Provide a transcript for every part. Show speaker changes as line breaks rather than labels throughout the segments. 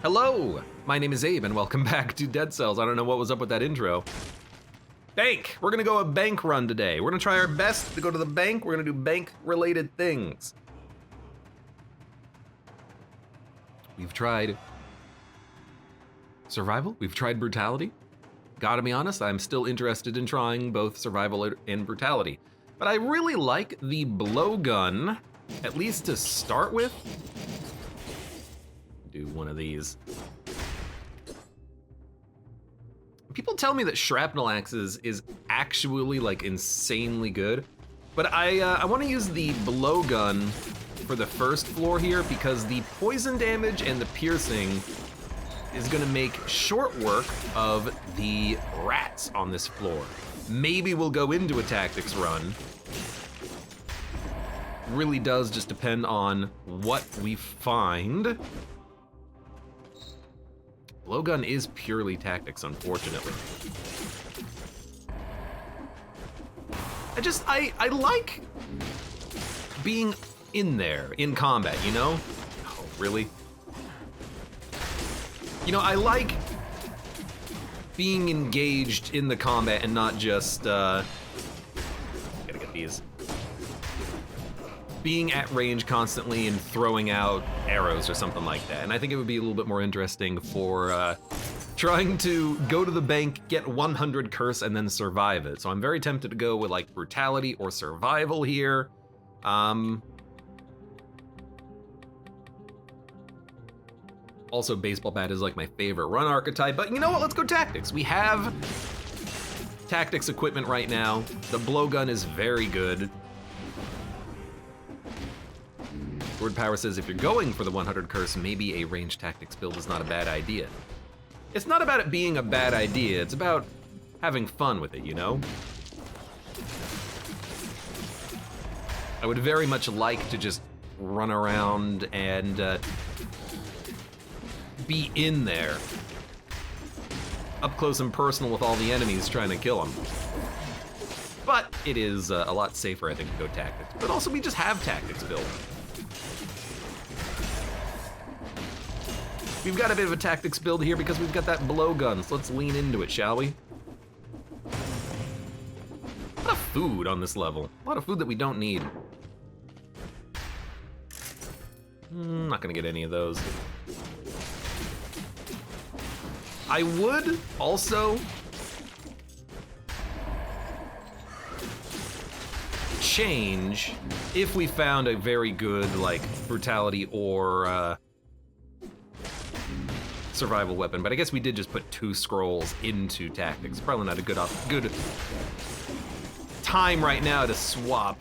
Hello, my name is Abe and welcome back to Dead Cells. I don't know what was up with that intro. Bank, we're gonna go a bank run today. We're gonna try our best to go to the bank. We're gonna do bank related things. We've tried survival, we've tried brutality. Gotta be honest, I'm still interested in trying both survival and brutality. But I really like the blowgun, at least to start with. Do one of these. People tell me that shrapnel axes is actually like insanely good, but I want to use the blowgun for the first floor here because the poison damage and the piercing is gonna make short work of the rats on this floor. Maybe we'll go into a tactics run. Really does just depend on what we find. Blowgun is purely tactics, unfortunately. I like being in there, in combat, you know? Oh, really? You know, I like being engaged in the combat and not just, gotta get these. Being at range constantly and throwing out arrows or something like that. And I think it would be a little bit more interesting for trying to go to the bank, get 100 curse, and then survive it. So I'm very tempted to go with like brutality or survival here. Also, baseball bat is like my favorite run archetype, but you know what, let's go tactics. We have tactics equipment right now. The blowgun is very good. Word Power says if you're going for the 100 curse, maybe a ranged tactics build is not a bad idea. It's not about it being a bad idea, it's about having fun with it, you know? I would very much like to just run around and be in there, up close and personal with all the enemies trying to kill them. But it is a lot safer, I think, to go tactics. But also we just have tactics built. We've got a bit of a tactics build here because we've got that blowgun, so let's lean into it, shall we? A lot of food on this level. A lot of food that we don't need. Not gonna get any of those. I would also change if we found a very good, like, brutality or survival weapon, but I guess we did just put 2 scrolls into tactics. Probably not a good time right now to swap.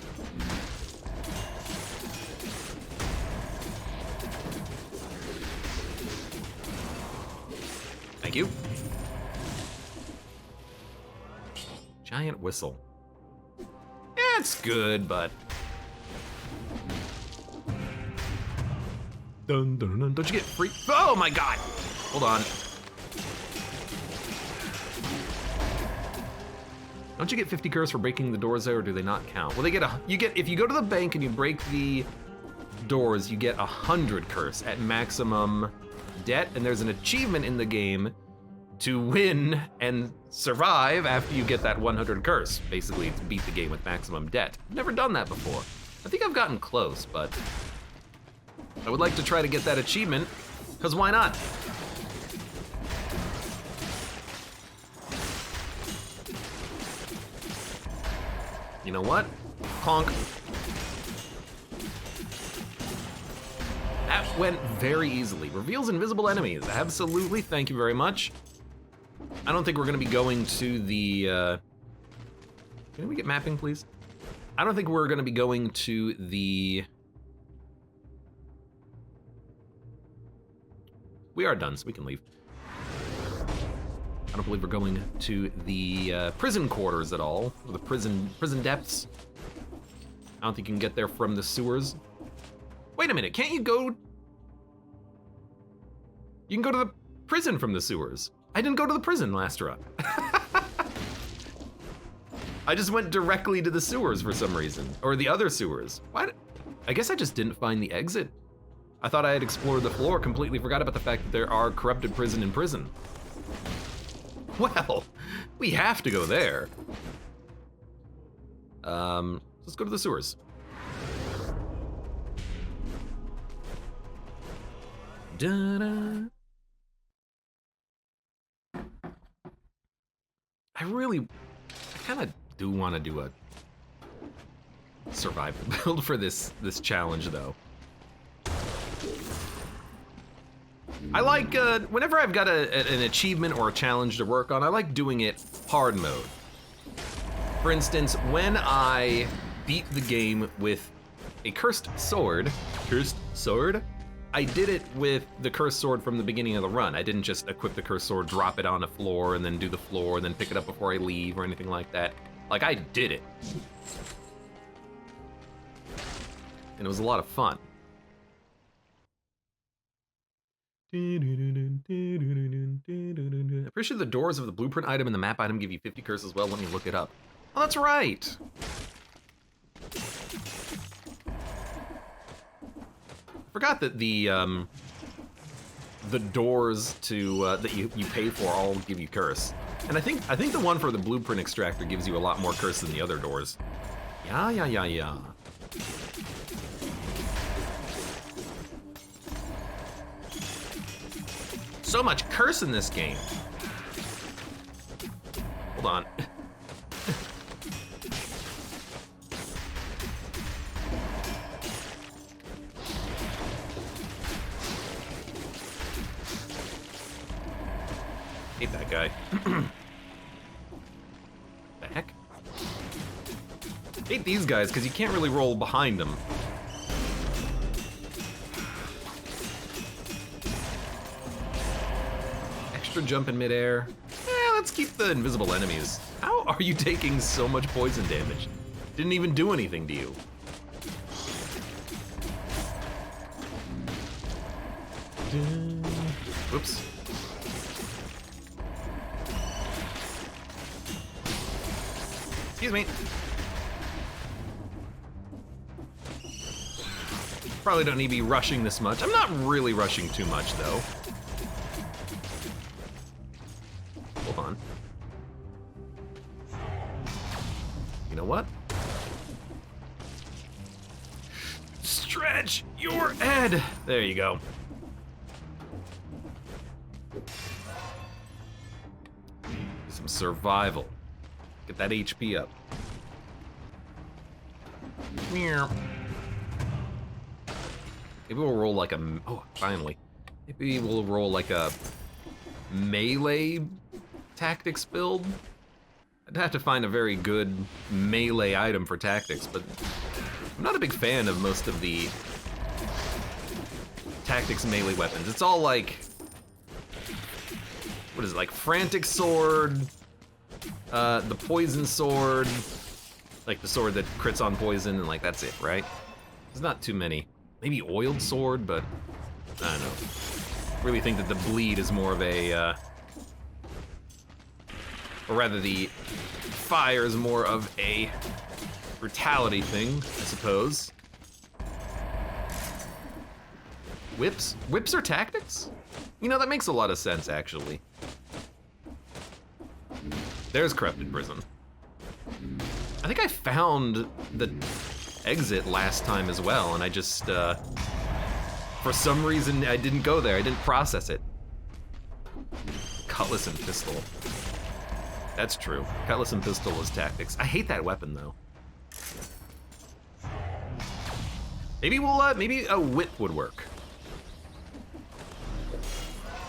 Thank you. Giant whistle. Yeah, it's good, but dun, dun, dun. Don't you get free? Oh my god! Hold on. Don't you get 50 curse for breaking the doors there, or do they not count? Well, if you go to the bank and you break the doors, you get 100 curse at maximum debt, and there's an achievement in the game to win and survive after you get that 100 curse. Basically, it's beat the game with maximum debt. I've never done that before. I think I've gotten close, but I would like to try to get that achievement, because why not? You know what? Honk. That went very easily. Reveals invisible enemies. Absolutely, thank you very much. I don't think we're gonna be going to the, can we get mapping, please? I don't think we're gonna be going to the... We are done, so we can leave. I don't believe we're going to the prison quarters at all, or the prison depths. I don't think you can get there from the sewers. Wait a minute, can't you go? You can go to the prison from the sewers. I didn't go to the prison last run. I just went directly to the sewers for some reason, or the other sewers. What? I guess I just didn't find the exit. I thought I had explored the floor, completely forgot about the fact that there are corrupted prison in prison. Well, we have to go there. Let's go to the sewers. Da-da. I kind of do want to do a survival build for this challenge, though. I like, whenever I've got an achievement or a challenge to work on, I like doing it hard mode. For instance, when I beat the game with a cursed sword, I did it with the cursed sword from the beginning of the run. I didn't just equip the cursed sword, drop it on a floor, and then do the floor, and then pick it up before I leave or anything like that. Like, I did it. And it was a lot of fun. I'm pretty sure the doors of the blueprint item and the map item give you 50 curse as well. Let me look it up. Oh, that's right. I forgot that the doors to that you pay for all give you curse. And I think the one for the blueprint extractor gives you a lot more curse than the other doors. Yeah. So much curse in this game. Hold on. Hate that guy. The heck? Hate these guys because you can't really roll behind them. Extra jump in midair. Let's keep the invisible enemies. How are you taking so much poison damage? Didn't even do anything to you. Whoops. Excuse me. Probably don't need to be rushing this much. I'm not really rushing too much, though. Hold on. You know what? Stretch your head. There you go. Some survival. Get that HP up. Maybe we'll roll like a, oh, finally. Maybe we'll roll like a melee tactics build. I'd have to find a very good melee item for tactics, but I'm not a big fan of most of the tactics melee weapons. It's all like, what is it, like frantic sword, the poison sword, like the sword that crits on poison, and like that's it, right? There's not too many. Maybe oiled sword, but I don't know. I really think that the bleed is more of a, or rather the fire is more of a brutality thing, I suppose. Whips? Whips are tactics? You know, that makes a lot of sense, actually. There's corrupted prison. I think I found the exit last time as well, and I just, for some reason, I didn't go there. I didn't process it. Cutlass and pistol. That's true. Cutlass and pistol is tactics. I hate that weapon, though. Maybe we'll, maybe a whip would work.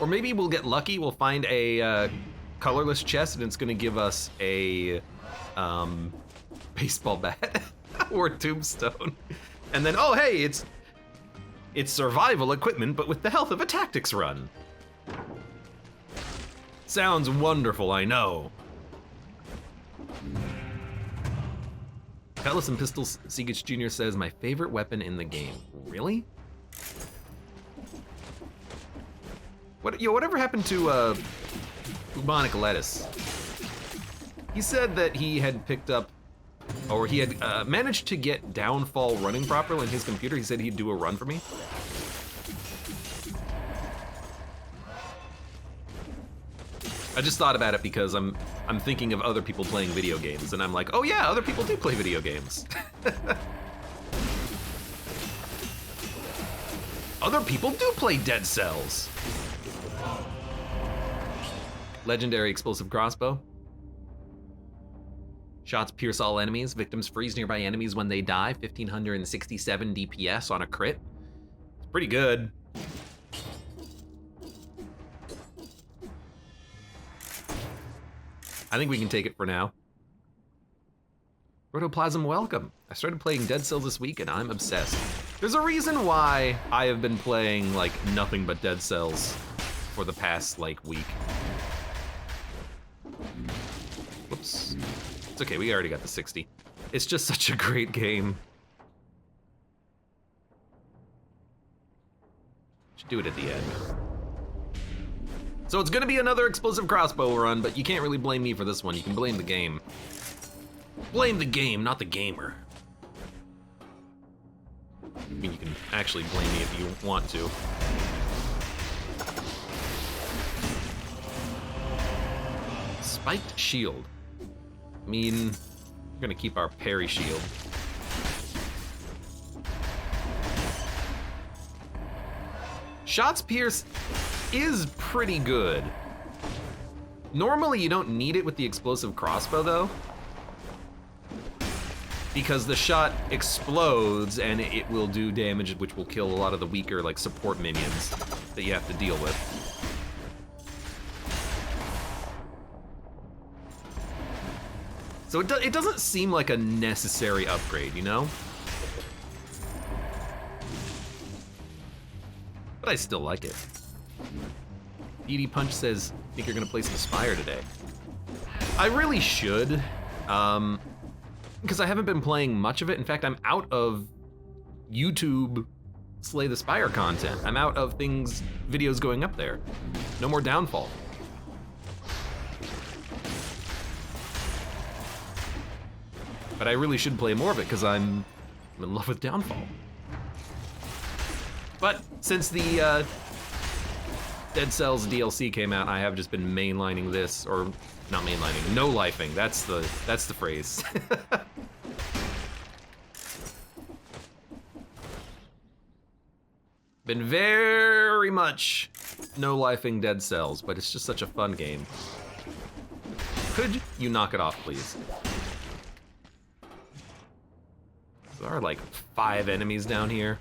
Or maybe we'll get lucky. We'll find a colorless chest, and it's gonna give us a baseball bat or a tombstone. And then, oh hey, it's survival equipment, but with the health of a tactics run. Sounds wonderful, I know. Cutlass and Pistols, Seagage Jr. says, my favorite weapon in the game. Really? Whatever happened to bubonic lettuce? He said that he had picked up, or he had managed to get Downfall running properly on his computer. He said he'd do a run for me. I just thought about it because I'm thinking of other people playing video games, and I'm like, oh yeah, other people do play video games. Other people do play Dead Cells. Legendary explosive crossbow. Shots pierce all enemies. Victims freeze nearby enemies when they die. 1567 DPS on a crit. It's pretty good. I think we can take it for now. Protoplasm, welcome. I started playing Dead Cells this week and I'm obsessed. There's a reason why I have been playing like nothing but Dead Cells for the past like week. Whoops. It's okay, we already got the 60. It's just such a great game. Should do it at the end. So it's gonna be another explosive crossbow run, but you can't really blame me for this one. You can blame the game. Blame the game, not the gamer. I mean, you can actually blame me if you want to. Spiked shield. I mean, we're gonna keep our parry shield. Shots pierce is pretty good. Normally you don't need it with the explosive crossbow though, because the shot explodes and it will do damage which will kill a lot of the weaker like support minions that you have to deal with. So it doesn't seem like a necessary upgrade, you know? But I still like it. BD Punch says, I think you're gonna play some Spire today. I really should, because I haven't been playing much of it. In fact, I'm out of YouTube Slay the Spire content. I'm out of videos going up there. No more Downfall. But I really should play more of it because I'm in love with Downfall. But since the Dead Cells DLC came out, I have just been mainlining this, or not mainlining, no-lifing. That's the phrase. Been very much no-lifing Dead Cells, but it's just such a fun game. Could you knock it off, please? There are like 5 enemies down here.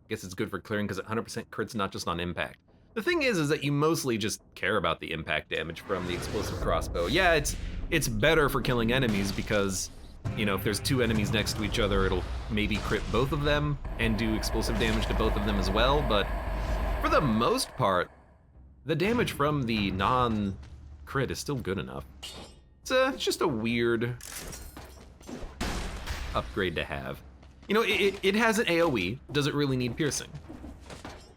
Guess it's good for clearing because 100% crits not just on impact. The thing is that you mostly just care about the impact damage from the explosive crossbow. Yeah, it's better for killing enemies because, you know, if there's 2 enemies next to each other, it'll maybe crit both of them and do explosive damage to both of them as well, but for the most part, the damage from the non-crit is still good enough. It's just a weird upgrade to have. You know, it has an AoE. Does it really need piercing?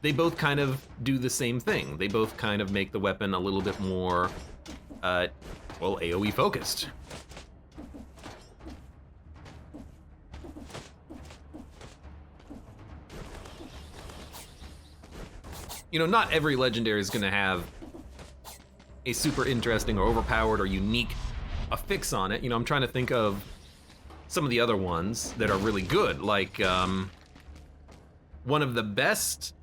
They both kind of do the same thing. They both kind of make the weapon a little bit more, well, AoE focused. You know, not every legendary is gonna have a super interesting or overpowered or unique affix on it. You know, I'm trying to think of some of the other ones that are really good, like one of the best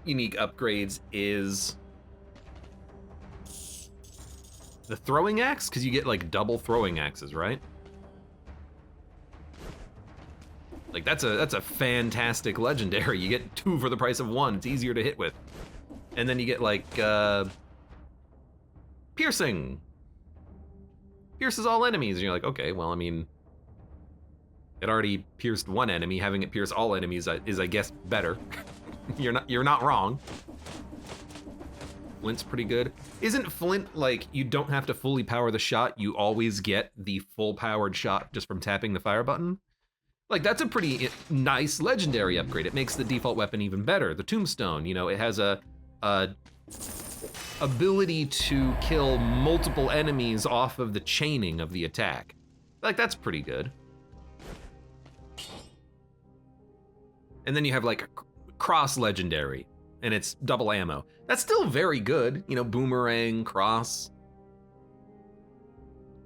unique upgrades is the throwing axe, because you get like double throwing axes, right? Like that's a fantastic legendary. You get 2 for the price of 1. It's easier to hit with. And then you get like piercing. Pierces all enemies, and you're like, okay, well, I mean, it already pierced 1 enemy. Having it pierce all enemies is, I guess, better. You're not wrong. Flint's pretty good. Isn't Flint like you don't have to fully power the shot? You always get the full powered shot just from tapping the fire button. Like that's a pretty nice legendary upgrade. It makes the default weapon even better. The Tombstone, you know, it has a ability to kill multiple enemies off of the chaining of the attack. Like, that's pretty good. And then you have like a cross legendary, and it's double ammo. That's still very good, you know, boomerang, cross.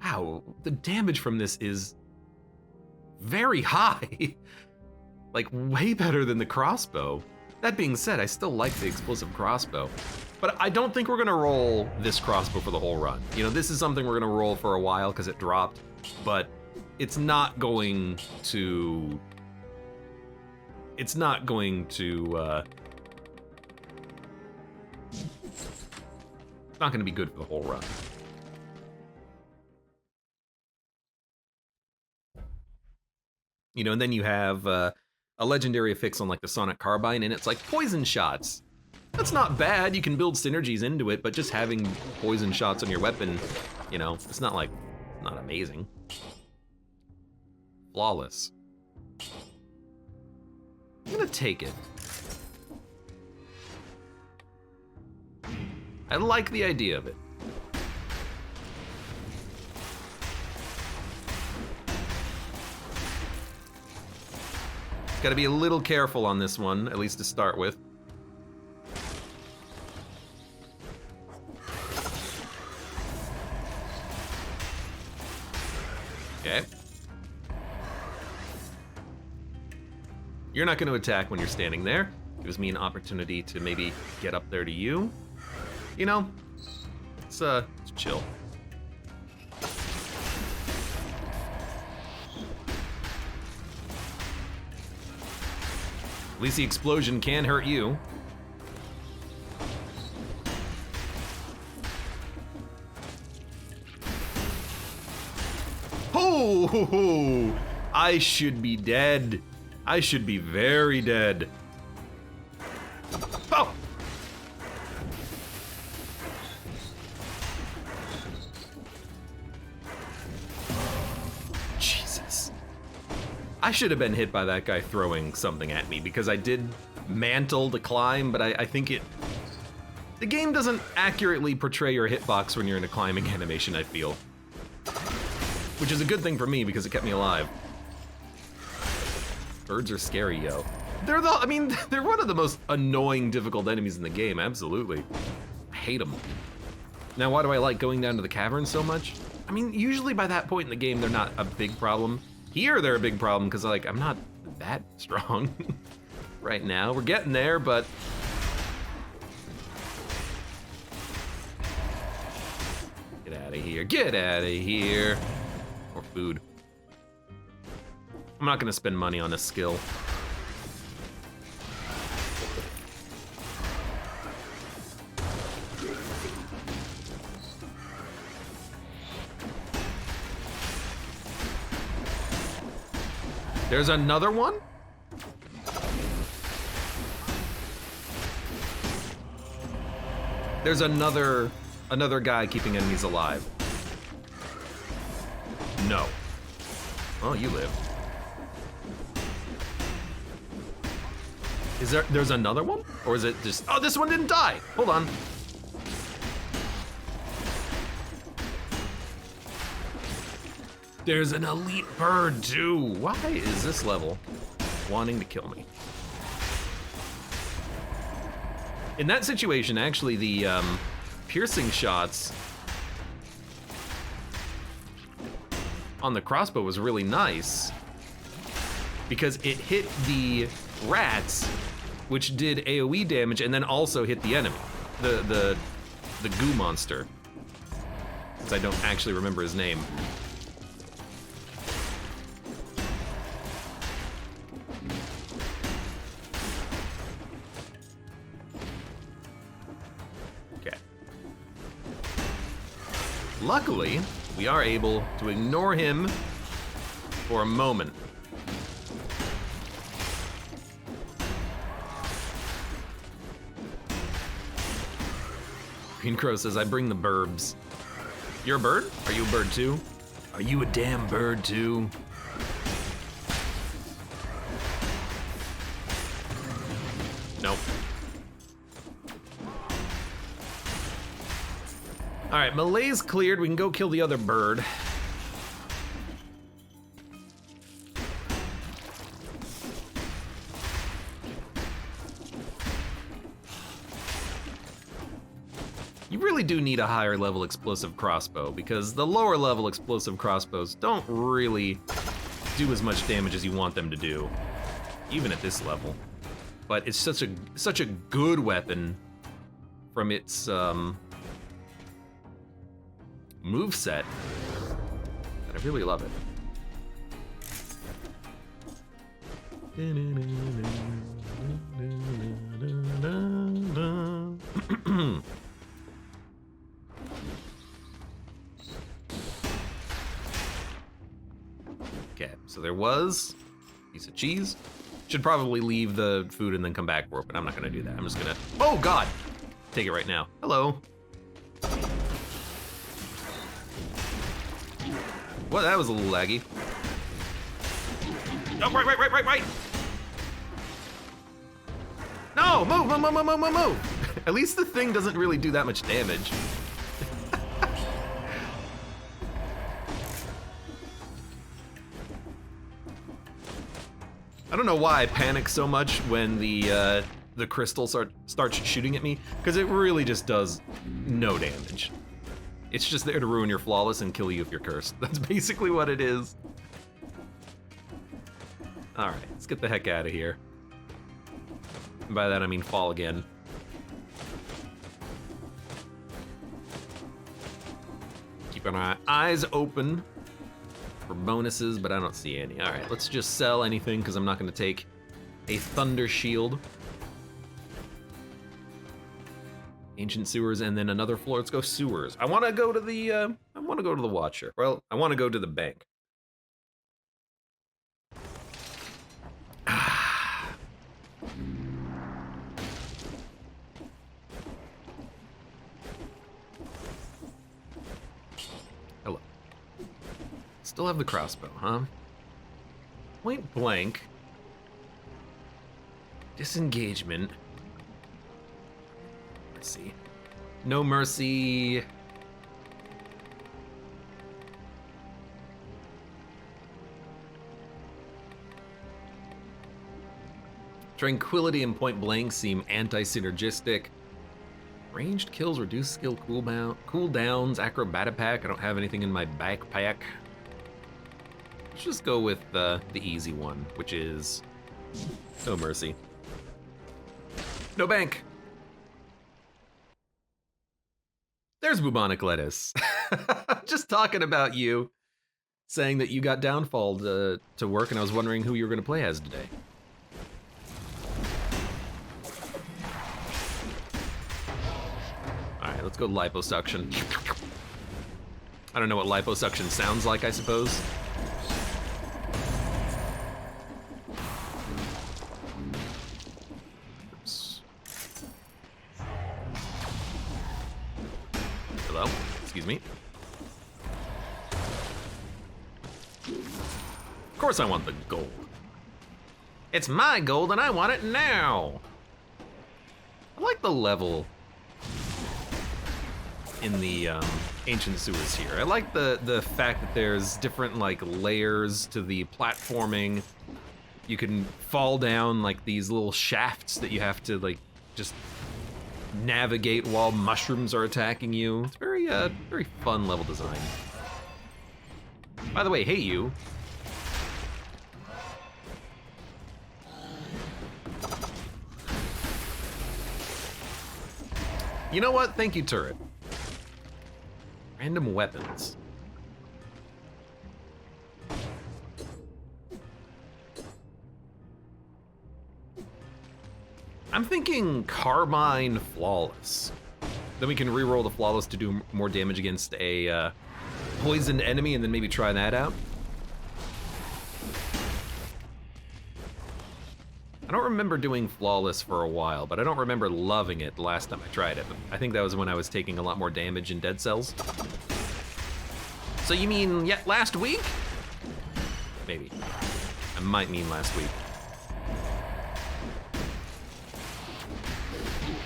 Wow, the damage from this is very high. Like, way better than the crossbow. That being said, I still like the explosive crossbow. But I don't think we're gonna roll this crossbow for the whole run. You know, this is something we're gonna roll for a while because it dropped, but it's not going to... It's not going to, it's not gonna be good for the whole run. You know, and then you have a legendary affix on like the Sonic Carbine, and it's like poison shots. That's not bad, you can build synergies into it, but just having poison shots on your weapon, you know, it's not like, not amazing. Flawless. I'm gonna take it. I like the idea of it. Gotta be a little careful on this one, at least to start with. Okay. You're not going to attack when you're standing there. Gives me an opportunity to maybe get up there to you. You know, it's chill. At least the explosion can hurt you. Oh, I should be dead. I should be very dead. Oh! Jesus. I should have been hit by that guy throwing something at me because I did mantle to climb, but I think the game doesn't accurately portray your hitbox when you're in a climbing animation, I feel. Which is a good thing for me because it kept me alive. Birds are scary, yo. They're one of the most annoying, difficult enemies in the game, absolutely. I hate them. Now, why do I like going down to the cavern so much? I mean, usually by that point in the game, they're not a big problem. Here, they're a big problem, because like, I'm not that strong right now. We're getting there, but... Get out of here, get out of here. Or food. I'm not gonna spend money on a skill. There's another one? There's another guy keeping enemies alive. No. Oh, you live. There's another one? Or is it just, oh, this one didn't die. Hold on. There's an elite bird too. Why is this level wanting to kill me? In that situation, actually, the piercing shots on the crossbow was really nice because it hit the rats, which did AoE damage, and then also hit the enemy, the goo monster. Since I don't actually remember his name. Okay. Luckily, we are able to ignore him for a moment. Green Crow says, I bring the burbs. You're a bird? Are you a bird too? Are you a damn bird too? Nope. All right, melee's cleared. We can go kill the other bird. You really do need a higher level explosive crossbow because the lower level explosive crossbows don't really do as much damage as you want them to do, even at this level. But it's such a good weapon from its moveset that I really love it. Okay, so there was a piece of cheese. Should probably leave the food and then come back for it, but I'm not gonna do that. I'm just gonna, oh God, take it right now. Hello. Well, that was a little laggy. Oh, right. No, move. At least the thing doesn't really do that much damage. I don't know why I panic so much when the crystal starts shooting at me, because it really just does no damage. It's just there to ruin your flawless and kill you if you're cursed. That's basically what it is. All right, let's get the heck out of here. And by that I mean fall again. Keeping our eyes open for bonuses, but I don't see any. All right, let's just sell anything because I'm not going to take a thunder shield. Ancient sewers, and then another floor. Let's go sewers. I want to go to the. Watcher. Well, I want to go to the bank. Hello. Still have the crossbow, huh? Point blank. Disengagement. Mercy. No mercy. Tranquility and point blank seem anti-synergistic. Ranged kills reduce skill cooldowns. Acrobat pack. I don't have anything in my backpack. Let's just go with the easy one, which is no mercy. No bank. There's bubonic lettuce. Just talking about you, saying that you got downfall to work, and I was wondering who you were going to play as today. All right, let's go liposuction. I don't know what liposuction sounds like, I suppose. Excuse me. Of course I want the gold. It's my gold and I want it now. I like the level in the ancient sewers here. I like the fact that there's different like layers to the platforming. You can fall down like these little shafts that you have to like just navigate while mushrooms are attacking you. It's very very fun level design. By the way, hey you. You know what? Thank you, turret. Random weapons. I'm thinking Carbine Flawless. Then we can reroll the Flawless to do more damage against a poisoned enemy and then maybe try that out. I don't remember doing Flawless for a while, but I don't remember loving it the last time I tried it. I think that was when I was taking a lot more damage in Dead Cells. So you mean last week? Maybe. I might mean last week.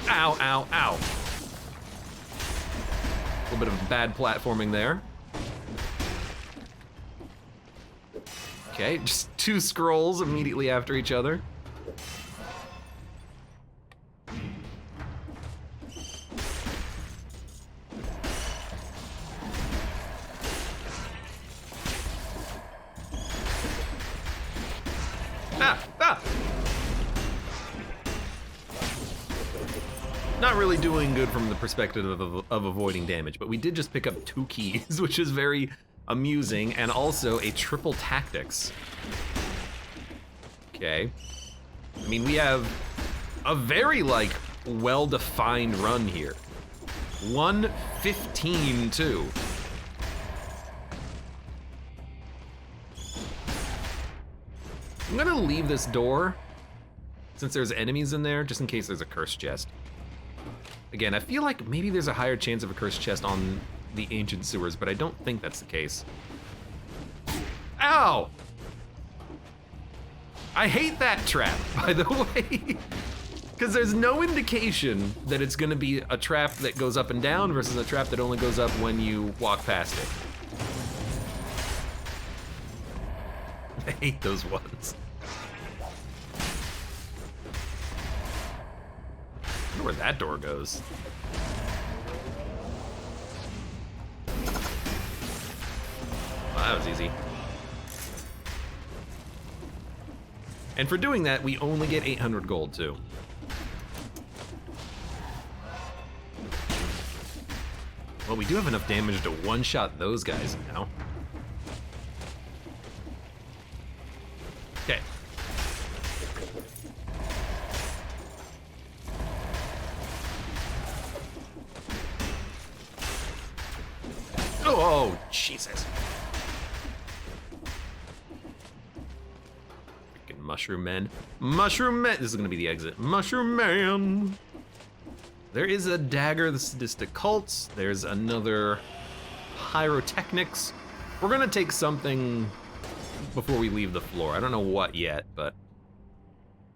Ow, ow, ow. little bit of bad platforming there. Okay, just 2 scrolls immediately after each other. Not really doing good from the perspective of avoiding damage, but we did just pick up 2 keys, which is very amusing, and also a triple tactics. Okay. I mean, we have a very, like, well-defined run here. 1:15 too. I'm gonna leave this door, since there's enemies in there, just in case there's a cursed chest. Again, I feel like maybe there's a higher chance of a cursed chest on the ancient sewers, but I don't think that's the case. Ow! I hate that trap, by the way. Because there's no indication that it's gonna be a trap that goes up and down versus a trap that only goes up when you walk past it. I hate those ones. I wonder where that door goes. Well, that was easy. And for doing that, we only get 800 gold too. Well, we do have enough damage to one-shot those guys now. Okay. Oh, Jesus. Freaking mushroom men. Mushroom man. This is gonna be the exit. Mushroom man. There is a dagger, the sadistic cults. There's another pyrotechnics. We're gonna take something before we leave the floor. I don't know what yet, but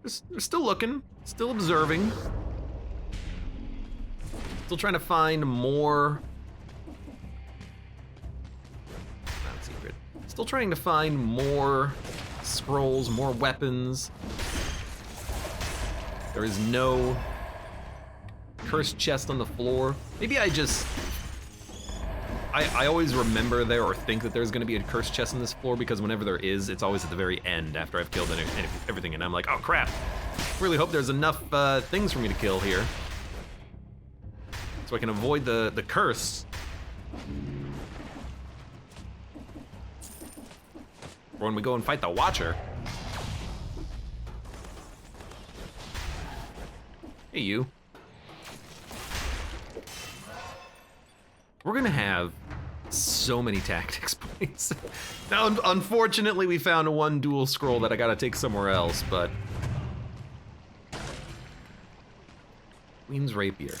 we're still looking, still observing. Still trying to find more. Not secret. Still trying to find more scrolls, more weapons. There is no cursed chest on the floor. Maybe I always remember there or think that there's gonna be a cursed chest on this floor because whenever there is, it's always at the very end after I've killed everything, and I'm like, oh crap. Really hope there's enough things for me to kill here so I can avoid the curse. Or when we go and fight the Watcher. Hey, you. We're gonna have so many tactics points. Now, unfortunately, we found one dual scroll that I gotta take somewhere else, but... Queen's Rapier.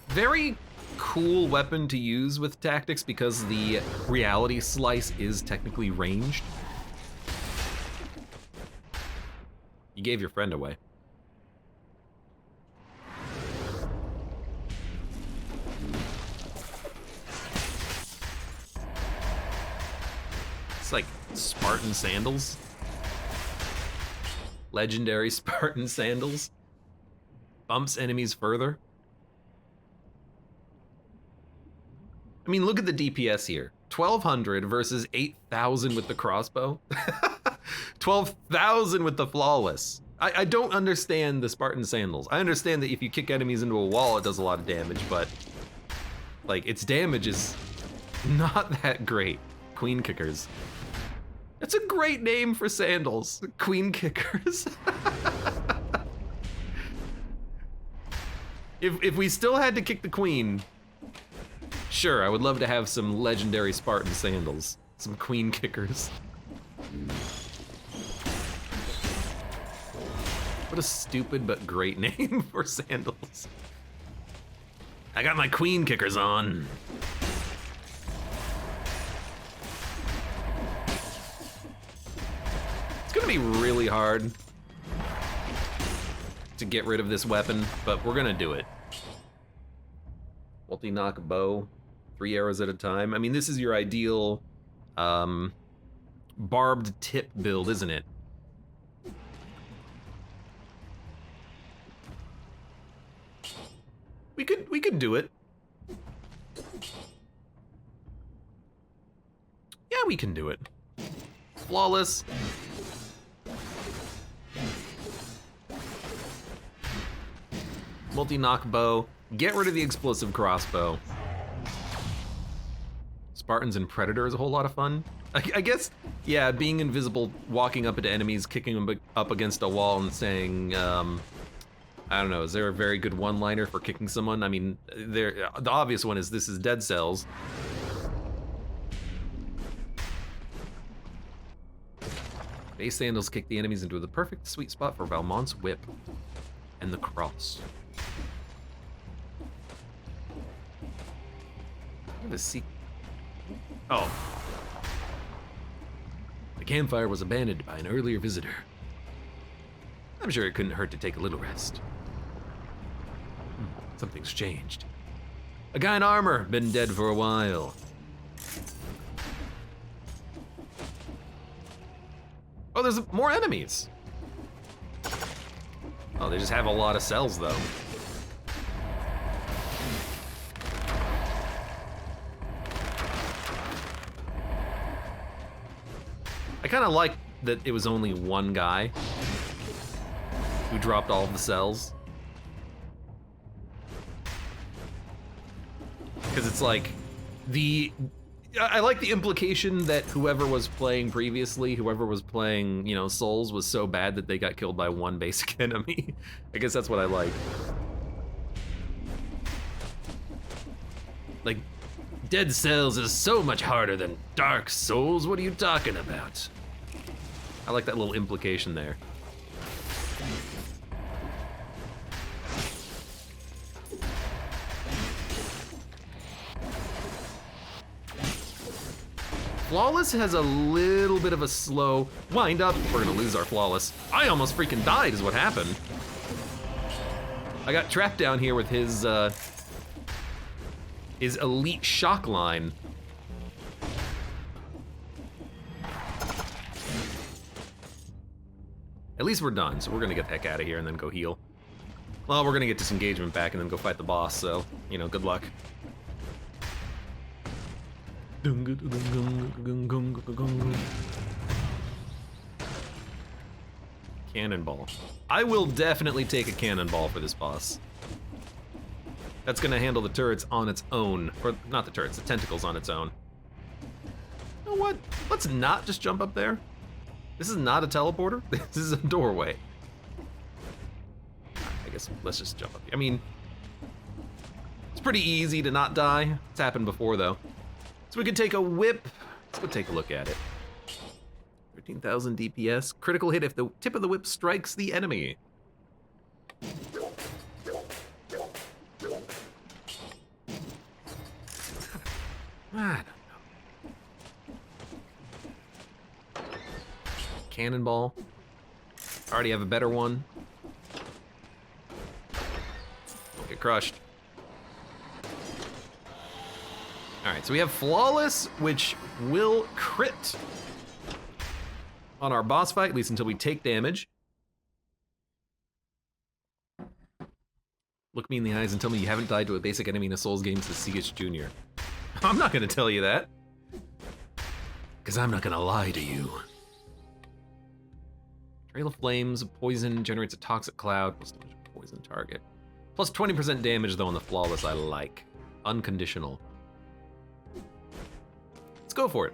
Very cool weapon to use with tactics because the reality slice is technically ranged. You gave your friend away. It's like Spartan sandals. Legendary Spartan sandals. Bumps enemies further. I mean, look at the DPS here. 1200 versus 8000 with the crossbow. 12,000 with the flawless. I don't understand the Spartan sandals. I understand that if you kick enemies into a wall, it does a lot of damage, but like its damage is not that great. Queen kickers. That's a great name for sandals. Queen kickers. If we still had to kick the queen, sure, I would love to have some legendary Spartan sandals. Some queen kickers. What a stupid but great name for sandals. I got my queen kickers on. It's gonna be really hard to get rid of this weapon, but we're gonna do it. Multi-knock bow. 3 arrows at a time. I mean, this is your ideal barbed tip build, isn't it? We could do it. Yeah, we can do it. Flawless. Multi-knock bow. Get rid of the explosive crossbow. Spartans and Predator is a whole lot of fun. I guess, yeah, being invisible, walking up into enemies, kicking them up against a wall and saying, I don't know, is there a very good one-liner for kicking someone? I mean, the obvious one is this is Dead Cells. Base sandals kick the enemies into the perfect sweet spot for Valmont's whip and the cross. Oh. The campfire was abandoned by an earlier visitor. I'm sure it couldn't hurt to take a little rest. Something's changed. A guy in armor, been dead for a while. Oh, there's more enemies. Oh, they just have a lot of cells, though. I kind of like that it was only one guy who dropped all of the cells. Because it's like, I like the implication that whoever was playing previously, whoever was playing, you know, Souls was so bad that they got killed by one basic enemy. I guess that's what I like. Like, Dead Cells is so much harder than Dark Souls, what are you talking about? I like that little implication there. Flawless has a little bit of a slow wind up. We're gonna lose our Flawless. I almost freaking died is what happened. I got trapped down here with his elite shock line. At least we're done, so we're gonna get the heck out of here and then go heal. Well, we're gonna get disengagement back and then go fight the boss, so, you know, good luck. Cannonball. I will definitely take a cannonball for this boss. That's gonna handle the turrets on its own. Or, not the turrets, the tentacles on its own. You know what? Let's not just jump up there. This is not a teleporter. This is a doorway. I guess let's just jump up here. I mean, it's pretty easy to not die. It's happened before, though. So we can take a whip. Let's go take a look at it. 13,000 DPS. Critical hit if the tip of the whip strikes the enemy. I don't know. Cannonball. I already have a better one. Don't get crushed. All right, so we have Flawless, which will crit on our boss fight, at least until we take damage. Look me in the eyes and tell me you haven't died to a basic enemy in a Souls game since Siegich Jr. I'm not gonna tell you that. Because I'm not gonna lie to you. Trail of Flames, poison, generates a toxic cloud, plus poison target. Plus 20% damage though on the Flawless I like. Unconditional. Let's go for it.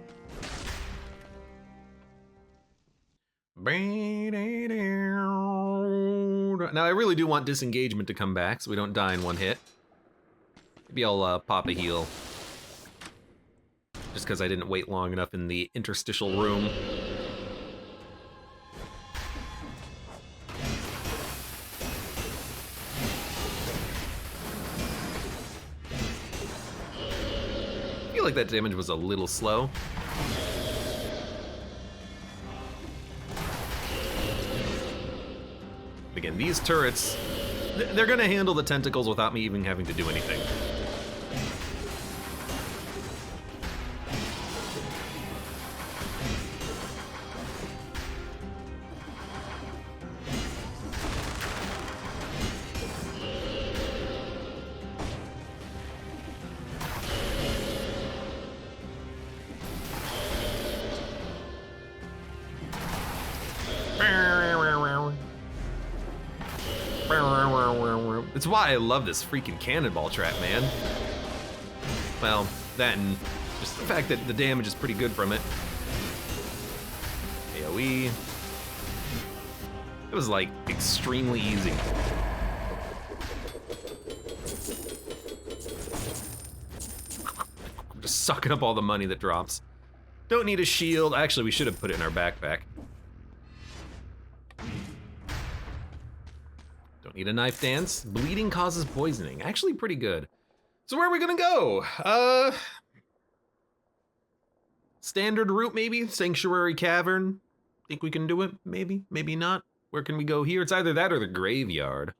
Now I really do want disengagement to come back so we don't die in one hit. Maybe I'll pop a heal. Just because I didn't wait long enough in the interstitial room. I feel like that damage was a little slow. Again, these turrets, they're gonna handle the tentacles without me even having to do anything. That's why I love this freaking cannonball trap, man. Well, that and just the fact that the damage is pretty good from it. AoE. It was like extremely easy. Just sucking up all the money that drops. Don't need a shield. Actually, we should have put it in our backpack. Don't need a knife dance. Bleeding causes poisoning. Actually pretty good. So where are we gonna go? Standard route maybe? Sanctuary Cavern? Think we can do it? Maybe, maybe not. Where can we go here? It's either that or the graveyard.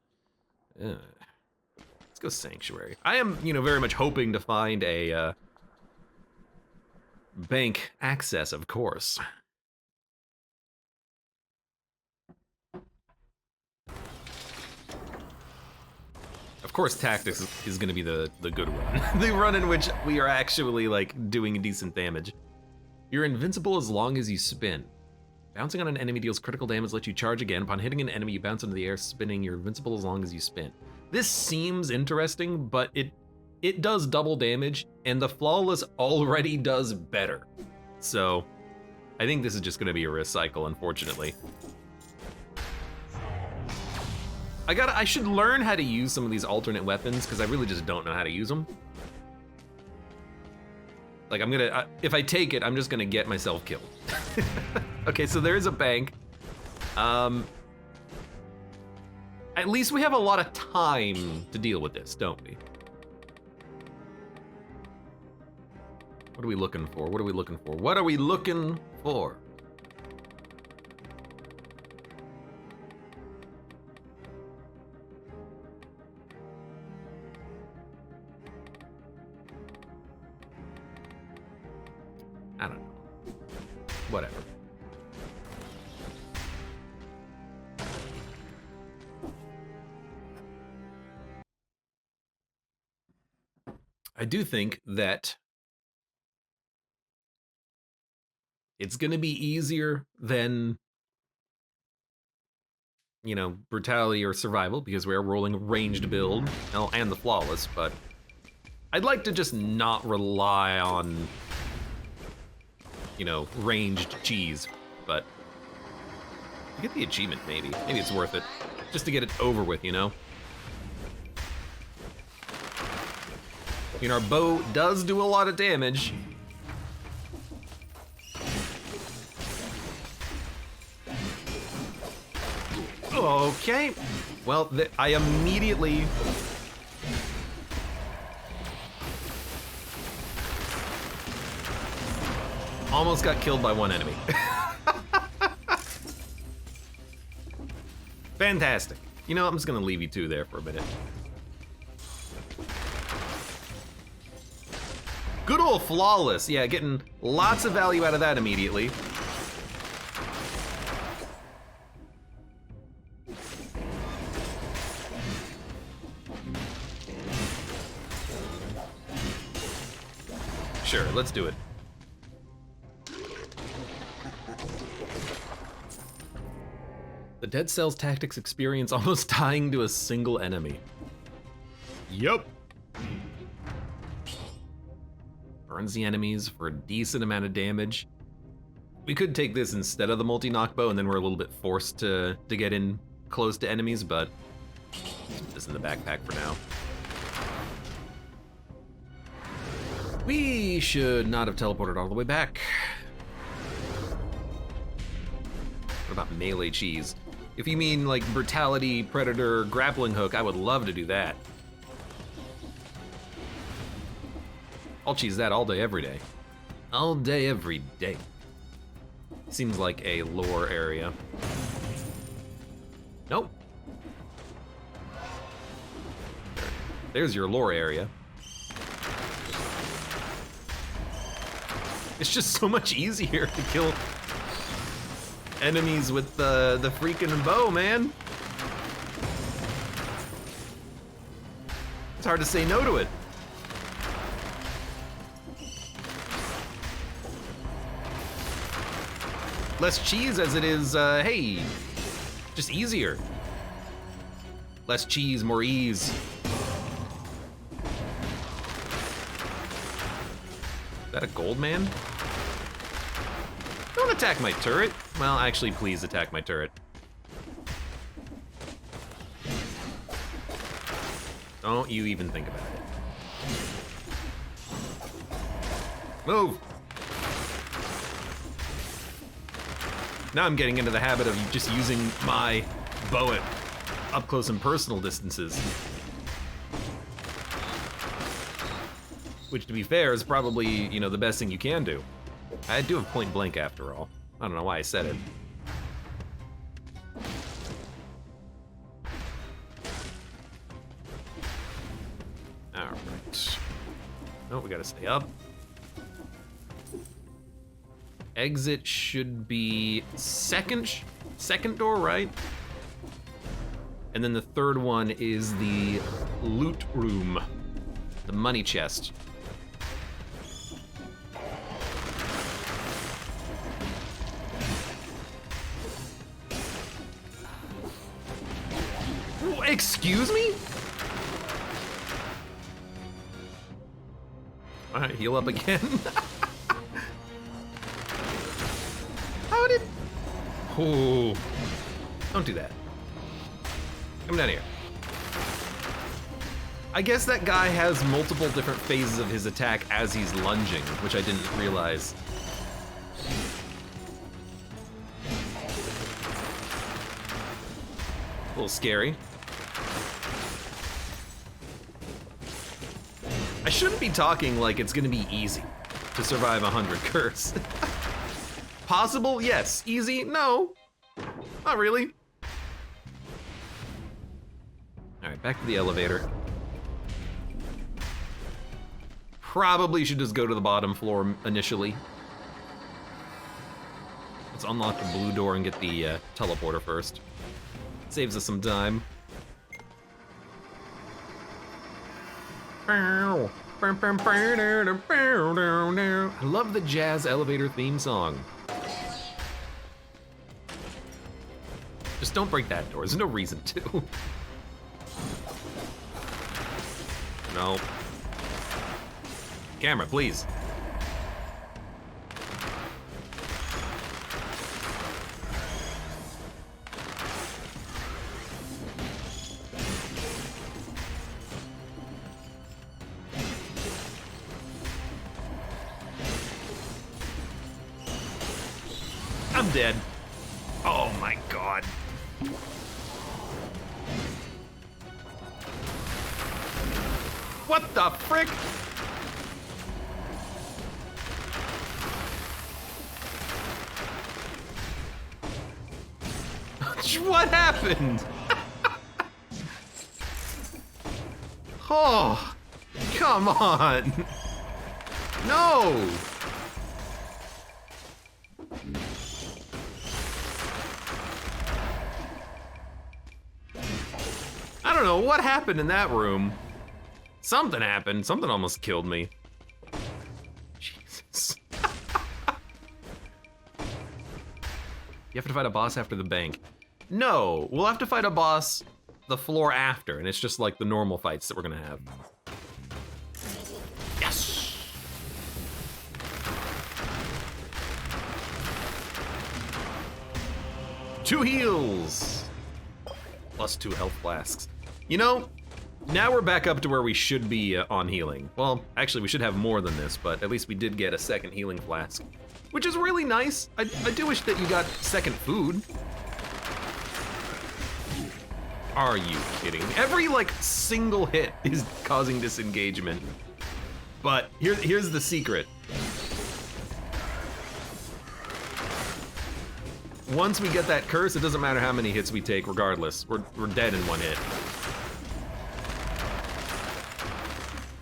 Let's go Sanctuary. I am, very much hoping to find a bank access, of course. Of course, tactics is going to be the good run. The run in which we are actually like doing decent damage. You're invincible as long as you spin. Bouncing on an enemy deals critical damage, lets you charge again. Upon hitting an enemy, you bounce into the air, spinning. You're invincible as long as you spin. This seems interesting, but it does double damage, and the flawless already does better. So I think this is just going to be a recycle, unfortunately. I should learn how to use some of these alternate weapons, because I really just don't know how to use them. Like, if I take it, I'm just gonna get myself killed. Okay, so there is a bank. At least we have a lot of time to deal with this, don't we? What are we looking for? What are we looking for? What are we looking for? I don't know. Whatever. I do think that it's gonna be easier than, brutality or survival, because we're rolling a ranged build, and the flawless, but I'd like to just not rely on ranged cheese, but get the achievement maybe. Maybe it's worth it. Just to get it over with, Our bow does do a lot of damage. Okay. Well, I immediately almost got killed by one enemy. Fantastic. I'm just gonna leave you two there for a minute. Good old flawless. Yeah, getting lots of value out of that immediately. Sure, let's do it. The Dead Cells tactics experience almost dying to a single enemy. Yup. Burns the enemies for a decent amount of damage. We could take this instead of the multi-knock bow, and then we're a little bit forced to get in close to enemies, but put this in the backpack for now. We should not have teleported all the way back. What about melee cheese? If you mean like brutality, predator, grappling hook, I would love to do that. I'll cheese that all day, every day. All day, every day. Seems like a lore area. Nope. There's your lore area. It's just so much easier to kill enemies with the freaking bow, man. It's hard to say no to it. Less cheese as it is, hey, just easier. Less cheese, more ease. Is that a gold man? Don't attack my turret. Well, actually, please attack my turret. Don't you even think about it. Move! Now I'm getting into the habit of just using my bow at up close and personal distances. Which, to be fair, is probably, you know, the best thing you can do. I do have point blank after all. I don't know why I said it. Alright. Oh, we gotta stay up. Exit should be second door, right? And then the third one is the loot room, the money chest. Excuse me? All right, heal up again. How did... Oh, don't do that. Come down here. I guess that guy has multiple different phases of his attack as he's lunging, which I didn't realize. A little scary. I shouldn't be talking like it's gonna be easy to survive 100 curse. Possible? Yes. Easy? No. Not really. Alright, back to the elevator. Probably should just go to the bottom floor initially. Let's unlock the blue door and get the teleporter first. Saves us some time. I love the jazz elevator theme song. Just don't break that door. There's no reason to. No. Camera, please. I'm dead. Oh my god. What the frick? What happened? Oh, come on. No. I don't know what happened in that room. Something happened. Something almost killed me. Jesus. You have to fight a boss after the bank. No, we'll have to fight a boss the floor after, and it's just like the normal fights that we're gonna have. Yes! Two heals! Plus 2 health flasks. You know, now we're back up to where we should be on healing. Well, actually we should have more than this, but at least we did get a second healing flask, which is really nice. I do wish that you got second food. Are you kidding? Every like single hit is causing disengagement. But here's the secret. Once we get that curse, it doesn't matter how many hits we take regardless. We're dead in one hit.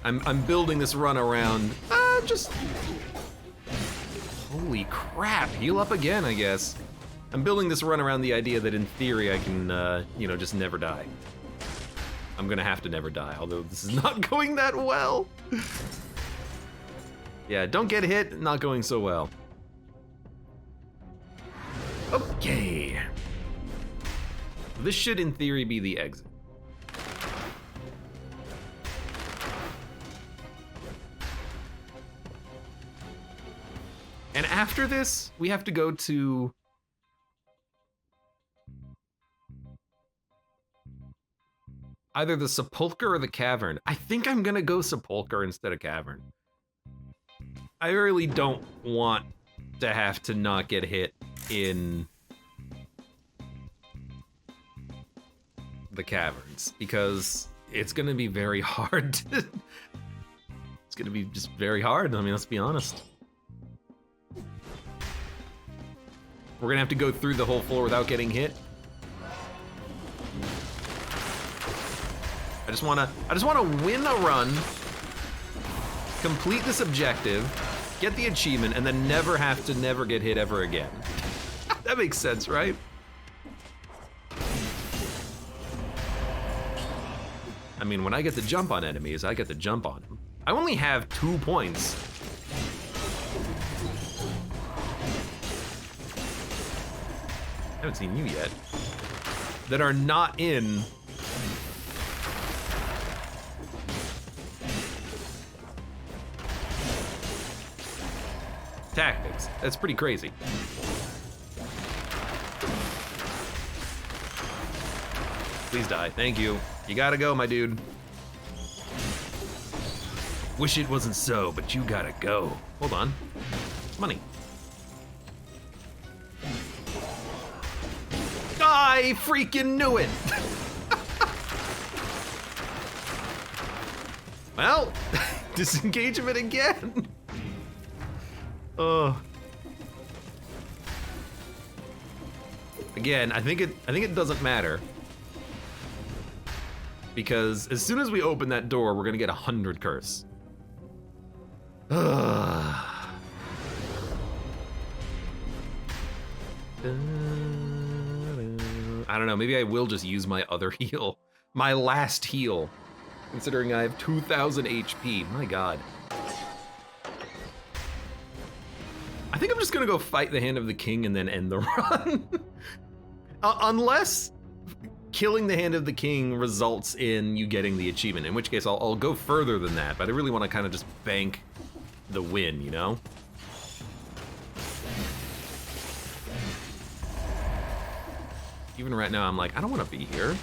I'm building this run around just holy crap, heal up again, I guess. I'm building this run around the idea that in theory I can, you know, just never die. I'm gonna have to never die, although this is not going that well. Yeah, don't get hit, not going so well. Okay. This should, in theory, be the exit. And after this, we have to go to... either the Sepulcher or the Cavern. I think I'm gonna go Sepulcher instead of Cavern. I really don't want to have to not get hit in the caverns, because it's gonna be very hard to... it's gonna be just very hard, I mean, let's be honest. We're gonna have to go through the whole floor without getting hit. I just wanna win a run, complete this objective, get the achievement, and then never have to get hit ever again. That makes sense, right? I mean, when I get to jump on enemies, I get to jump on them. I only have 2 points. I haven't seen you yet. That are not in tactics. That's pretty crazy. Please die, thank you. You gotta go, my dude. Wish it wasn't so, but you gotta go. Hold on, money. I freaking knew it. Well, disengagement again. Again, I think it doesn't matter, because as soon as we open that door, we're gonna get 100 curse. I don't know, maybe I will just use my other heal. My last heal, considering I have 2,000 HP, my God. I think I'm just gonna go fight the Hand of the King and then end the run. Unless killing the Hand of the King results in you getting the achievement, in which case I'll go further than that, but I really wanna kind of just bank the win, you know? Even right now, I'm like, I don't wanna be here.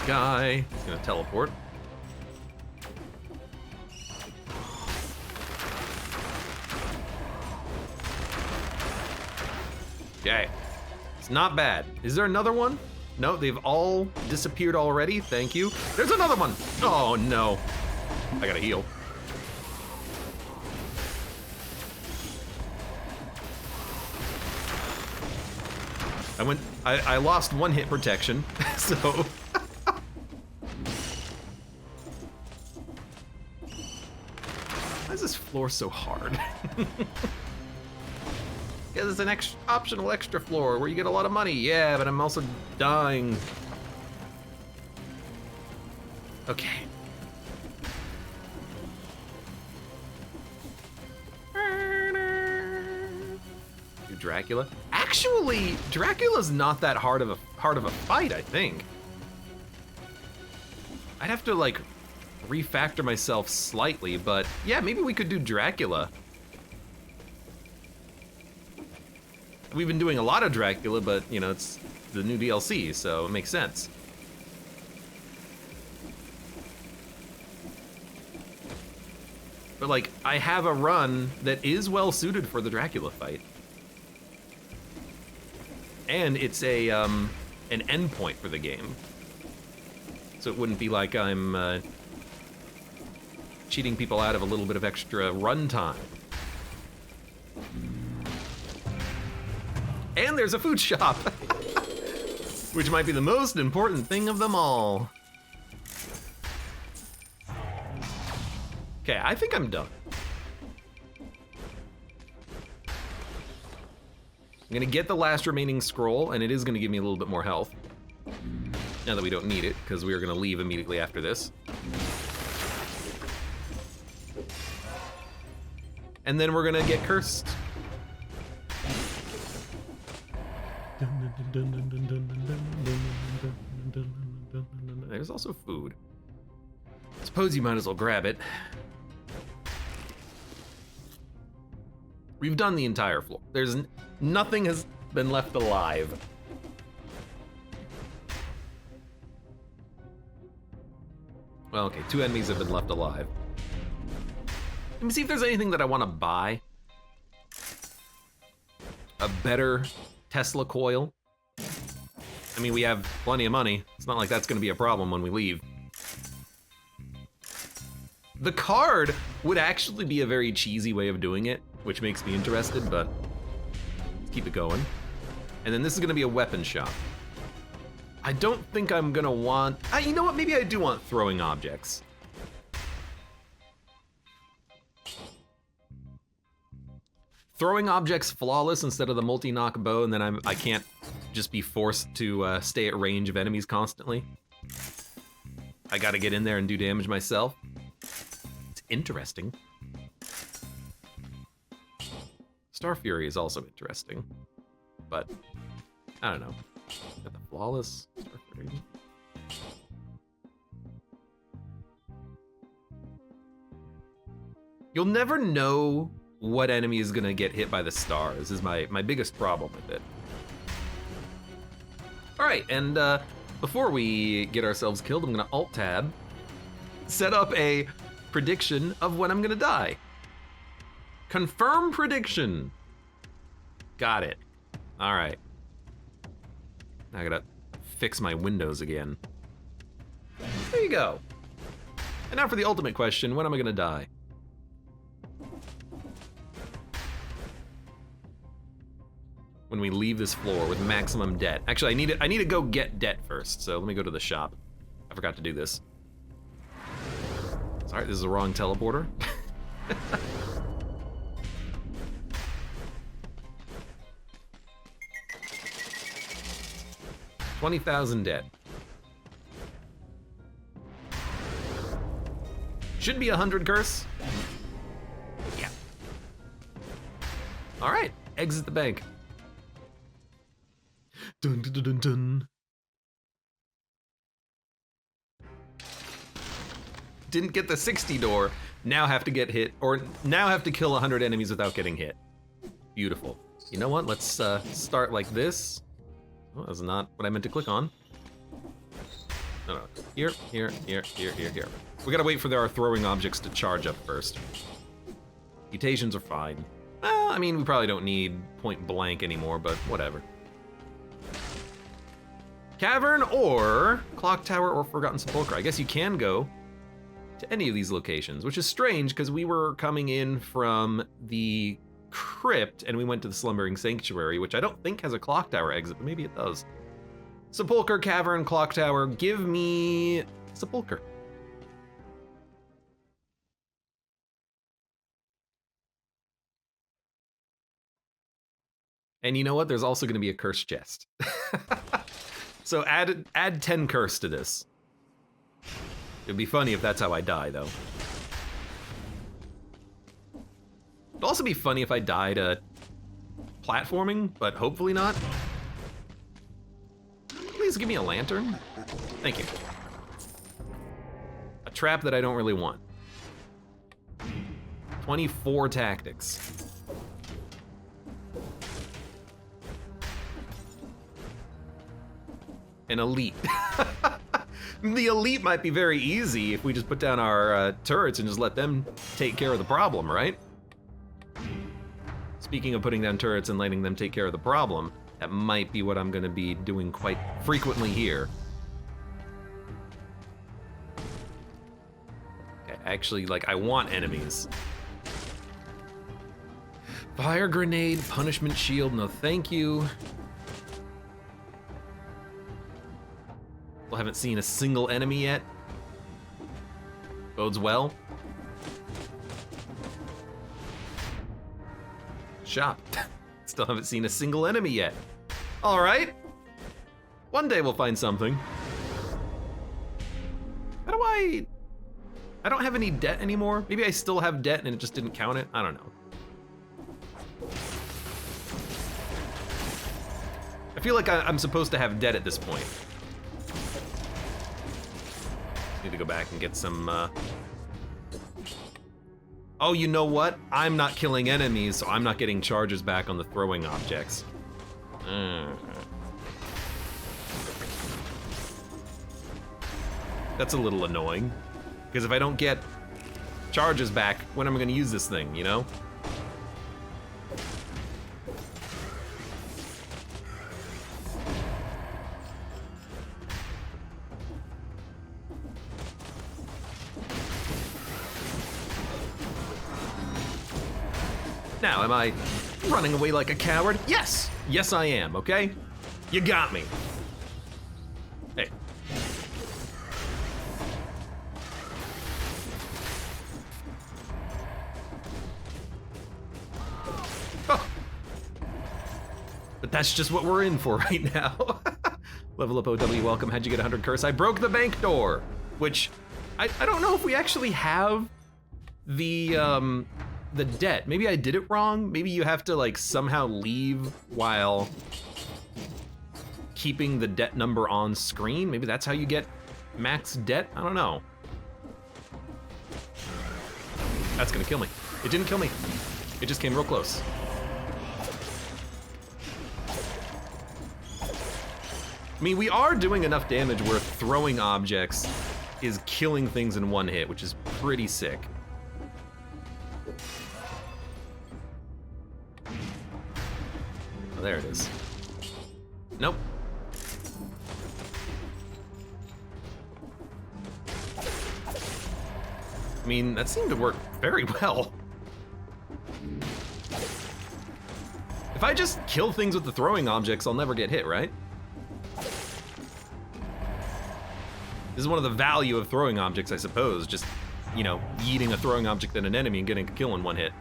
Guy, he's gonna teleport. Okay, it's not bad. Is there another one? No, they've all disappeared already, thank you. There's another one! Oh no, I gotta heal. I lost 1 hit protection, so. Why is this floor so hard? Yeah, there's an optional extra floor where you get a lot of money. Yeah, but I'm also dying. Okay. Do Dracula. Actually, Dracula's not that hard of a fight, I think. I'd have to like refactor myself slightly, but yeah, maybe we could do Dracula. We've been doing a lot of Dracula, but you know, it's the new DLC, so it makes sense. But like, I have a run that is well suited for the Dracula fight. And it's a an endpoint for the game. So it wouldn't be like I'm cheating people out of a little bit of extra run time. And there's a food shop, which might be the most important thing of them all. Okay, I think I'm done. I'm gonna get the last remaining scroll, and it is gonna give me a little bit more health. Now that we don't need it, because we are gonna leave immediately after this. And then we're gonna get cursed. There's also food. Suppose you might as well grab it. We've done the entire floor. There's nothing has been left alive. Well, okay, 2 enemies have been left alive. Let me see if there's anything that I want to buy. A better Tesla coil. I mean, we have plenty of money. It's not like that's gonna be a problem when we leave. The card would actually be a very cheesy way of doing it, which makes me interested, but let's keep it going. And then this is gonna be a weapon shop. I don't think I'm gonna want, you know what, maybe I do want throwing objects. Throwing objects flawless instead of the multi-knock bow, and then I can't just be forced to stay at range of enemies constantly. I gotta get in there and do damage myself. It's interesting. Star Fury is also interesting, but I don't know. Got the flawless Star Fury. You'll never know what enemy is gonna get hit by the stars is my biggest problem with it. All right, and before we get ourselves killed, I'm gonna Alt-Tab, set up a prediction of when I'm gonna die. Confirm prediction. Got it. All right. Now I gotta fix my windows again. There you go. And now for the ultimate question, when am I gonna die? When we leave this floor with maximum debt. Actually, I need to go get debt first, so let me go to the shop. I forgot to do this. Sorry, this is the wrong teleporter. 20,000 debt. Should be 100 curse. Yeah. All right, exit the bank. Dun, dun, dun, dun, dun. Didn't get the 60 door, now have to get hit, or now have to kill 100 enemies without getting hit. Beautiful. You know what, let's start like this. Oh, that's not what I meant to click on. No, here. We gotta wait for our throwing objects to charge up first. Mutations are fine. Well, I mean, we probably don't need point blank anymore, but whatever. Cavern or Clock Tower or Forgotten Sepulchre. I guess you can go to any of these locations, which is strange because we were coming in from the crypt and we went to the Slumbering Sanctuary, which I don't think has a Clock Tower exit, but maybe it does. Sepulchre, Cavern, Clock Tower, give me Sepulchre. And you know what? There's also gonna be a cursed chest. So add 10 curse to this. It'd be funny if that's how I die, though. It'd also be funny if I died platforming, but hopefully not. Please give me a lantern. Thank you. A trap that I don't really want. 24 tactics. An elite. The elite might be very easy if we just put down our turrets and just let them take care of the problem, right? Speaking of putting down turrets and letting them take care of the problem, that might be what I'm gonna be doing quite frequently here. Okay, actually, like, I want enemies. Fire grenade, punishment shield, no thank you. Haven't seen a single enemy yet. Bodes well. Shop. Still haven't seen a single enemy yet. All right. One day we'll find something. How do I don't have any debt anymore. Maybe I still have debt and it just didn't count it. I don't know. I feel like I'm supposed to have debt at this point. Need to go back and get some, Oh, you know what? I'm not killing enemies, so I'm not getting charges back on the throwing objects. That's a little annoying, because if I don't get charges back, when am I gonna use this thing, you know? Now, am I running away like a coward? Yes! Yes, I am, okay? You got me. Hey. Oh. But that's just what we're in for right now. Level up OW, welcome. How'd you get 100 curse? I broke the bank door, which I don't know if we actually have the debt. Maybe I did it wrong. Maybe you have to like somehow leave while keeping the debt number on screen. Maybe that's how you get max debt. I don't know. That's gonna kill me. It didn't kill me. It just came real close. I mean, we are doing enough damage where throwing objects is killing things in one hit, which is pretty sick. There it is. Nope. I mean, that seemed to work very well. If I just kill things with the throwing objects, I'll never get hit, right? This is one of the value of throwing objects, I suppose. Just, you know, yeeting a throwing object at an enemy and getting a kill in one hit.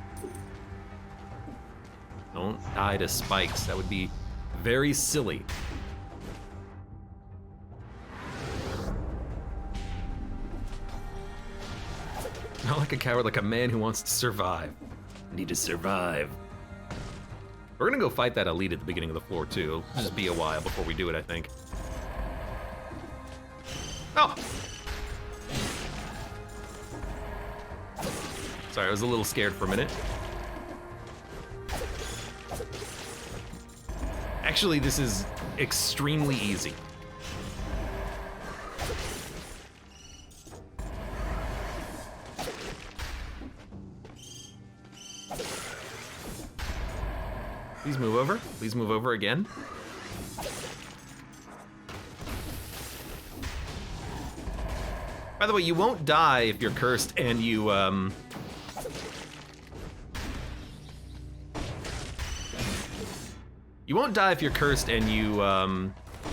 Don't die to spikes. That would be very silly. Not like a coward, like a man who wants to survive. I need to survive. We're gonna go fight that elite at the beginning of the floor too. It'll just be a while before we do it, I think. Oh! Sorry, I was a little scared for a minute. Actually, this is extremely easy. Please move over. Please move over again. By the way, you won't die if you're cursed and you, You won't die if you're cursed and you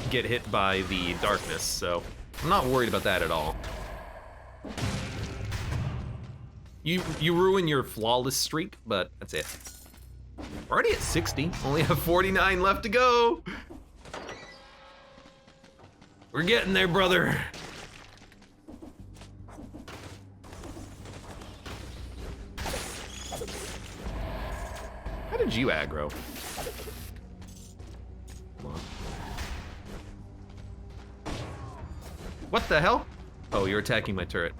get hit by the darkness, so I'm not worried about that at all. You ruin your flawless streak, but that's it. We're already at 60, only have 49 left to go. We're getting there, brother. How did you aggro? Come on. What the hell? Oh, you're attacking my turret.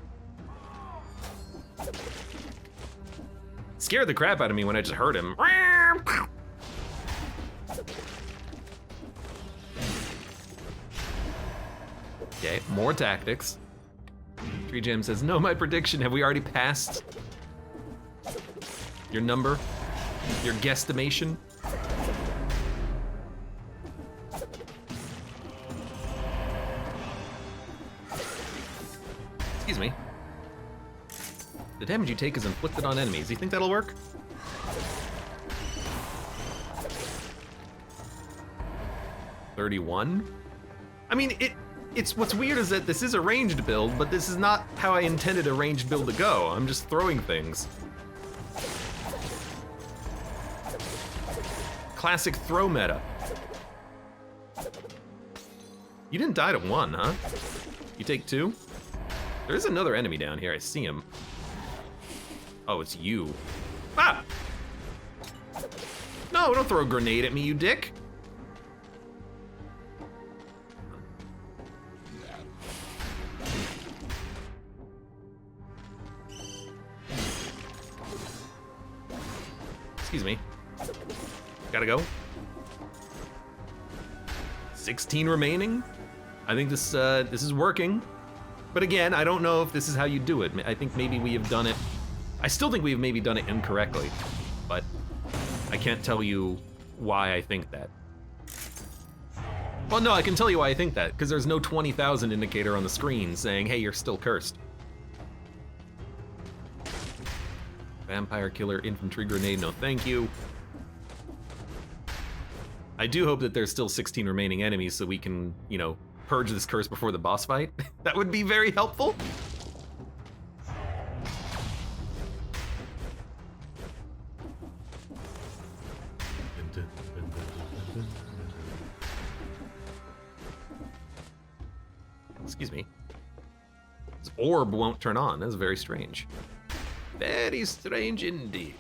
Scared the crap out of me when I just heard him. Okay, more tactics. Tree Jam says, no, my prediction. Have we already passed your number? Your guesstimation? Excuse me. The damage you take is inflicted on enemies. Do you think that'll work? $31? I mean, it's what's weird is that this is a ranged build, but this is not how I intended a ranged build to go. I'm just throwing things. Classic throw meta. You didn't die to one, huh? You take two? There is another enemy down here. I see him. Oh, it's you. Ah! No, don't throw a grenade at me, you dick. Excuse me. Gotta go. 16 remaining. I think this is working. But again, I don't know if this is how you do it. I think maybe we have done it. I still think we have maybe done it incorrectly, but I can't tell you why I think that. Well, no, I can tell you why I think that, because there's no 20,000 indicator on the screen saying, hey, you're still cursed. Vampire killer infantry grenade, no thank you. I do hope that there's still 16 remaining enemies so we can, you know, purge this curse before the boss fight. That would be very helpful. Excuse me. This orb won't turn on. That's very strange. Very strange indeed.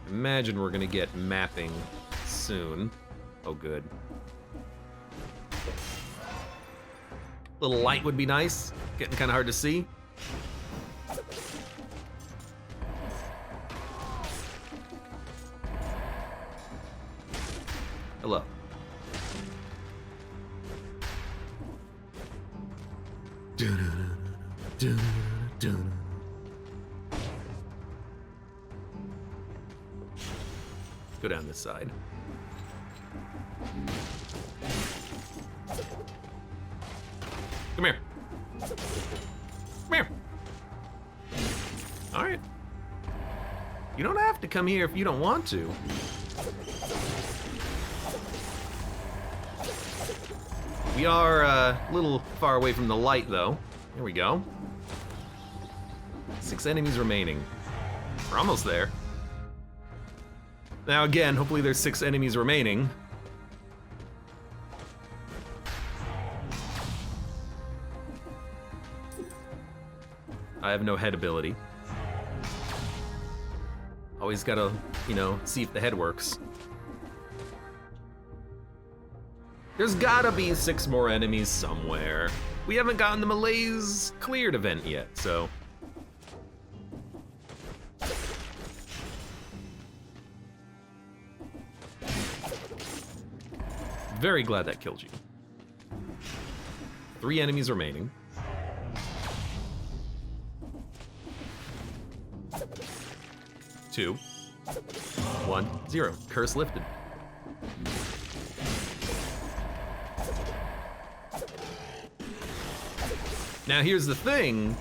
Imagine we're gonna get mapping soon. Oh, good. Little light would be nice. Getting kind of hard to see. Hello. Let's go down this side. Come here. Come here. All right. You don't have to come here if you don't want to. We are a little far away from the light, though. There we go. 6 enemies remaining. We're almost there. Now again, hopefully there's 6 enemies remaining. I have no head ability. Always gotta, you know, see if the head works. There's gotta be 6 more enemies somewhere. We haven't gotten the Malaise cleared event yet, so. Very glad that killed you. 3 enemies remaining. Two, 1, 0. Curse lifted. Now here's the thing.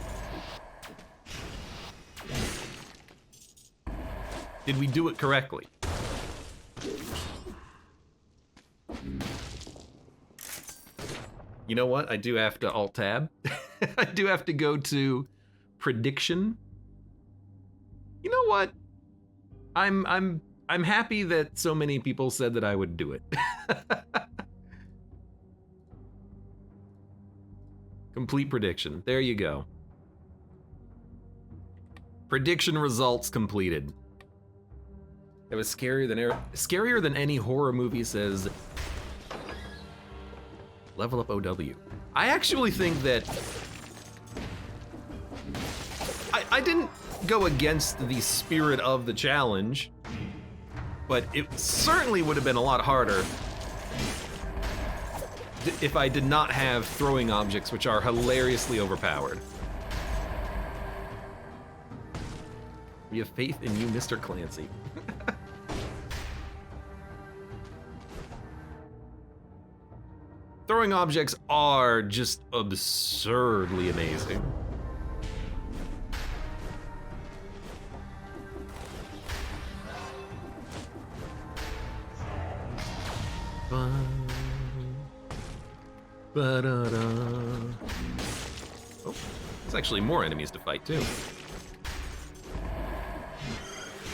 Did we do it correctly? You know what? I do have to Alt-Tab. I do have to go to prediction. You know what? I'm happy that so many people said that I would do it. Complete prediction. There you go. Prediction results completed. That was scarier than any horror movie, says Level Up OW. I actually think that I didn't go against the spirit of the challenge, but it certainly would have been a lot harder if I did not have throwing objects, which are hilariously overpowered. We have faith in you, Mr. Clancy. Throwing objects are just absurdly amazing. Oh, there's actually more enemies to fight too.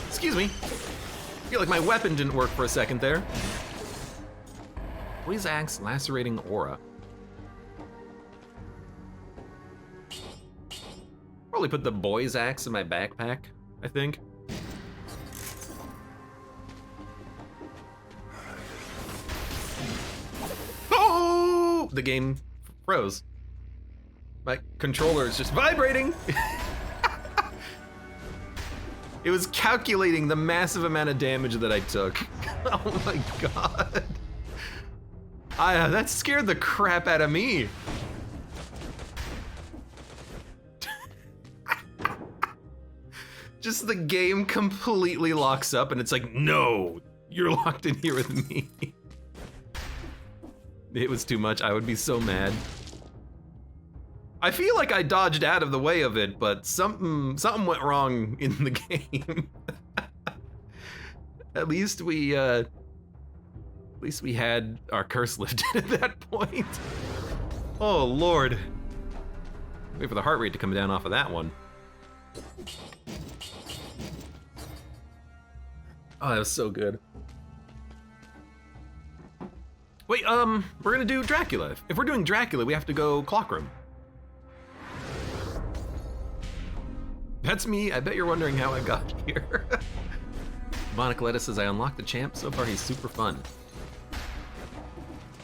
Excuse me. I feel like my weapon didn't work for a second there. Boy's Axe, lacerating aura. Probably put the Boy's Axe in my backpack, I think. Oh! The game froze. My controller is just vibrating. It was calculating the massive amount of damage that I took. Oh my god. That scared the crap out of me. Just the game completely locks up and it's like, no, you're locked in here with me. It was too much, I would be so mad. I feel like I dodged out of the way of it, but something went wrong in the game. At least we had our curse lifted at that point. Oh Lord. Wait for the heart rate to come down off of that one. Oh, that was so good. Wait, we're gonna do Dracula. If we're doing Dracula, we have to go clock room. That's me. I bet you're wondering how I got here. MacLeod says, I unlocked the champ. So far, he's super fun.